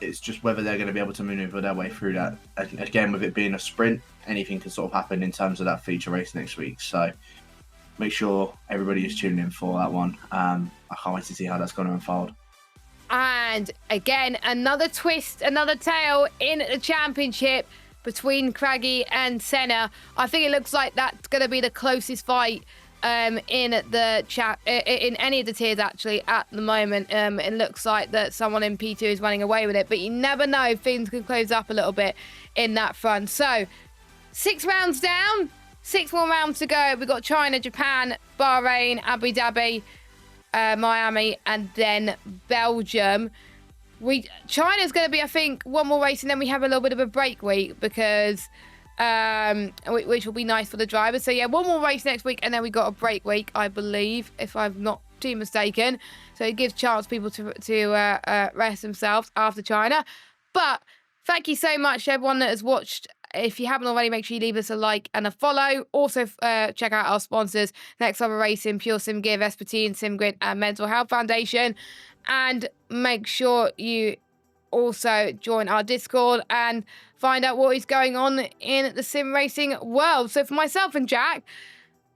Speaker 2: It's just whether they're going to be able to maneuver their way through that. Again, with it being a sprint, anything can sort of happen in terms of that feature race next week. So make sure everybody is tuning in for that one. I can't wait to see how that's going to unfold.
Speaker 1: And again, another twist, another tale in the championship between Craggy and Senna. I think it looks like that's going to be the closest fight in the chat in any of the tiers actually at the moment. It looks like that someone in P2 is running away with it, but you never know, things could close up a little bit in that front. So 6 rounds down, 6 more rounds to go. We've got China, Japan, Bahrain, Abu Dhabi, Miami, and then Belgium. China's going to be, I think, one more race, and then we have a little bit of a break week because which will be nice for the drivers. So yeah, one more race next week, and then we got a break week, I believe, if I'm not too mistaken. So it gives chance people to rest themselves after China. But thank you so much, everyone that has watched. If you haven't already, make sure you leave us a like and a follow. Also, check out our sponsors, Next Level Racing, Pure Sim Gear, Vespertine, SimGrid, and Mental Health Foundation. And make sure you also join our Discord and find out what is going on in the sim racing world. So for myself and Jack,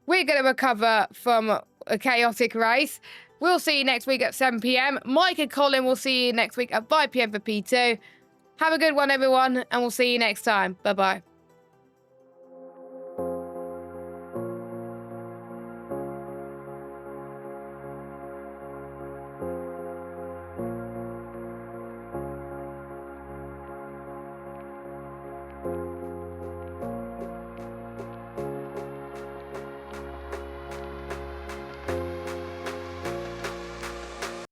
Speaker 1: we're going to recover from a chaotic race. We'll see you next week at 7 p.m. Mike and Colin will see you next week at 5 p.m. for P2. Have a good one, everyone, and we'll see you next time. Bye-bye.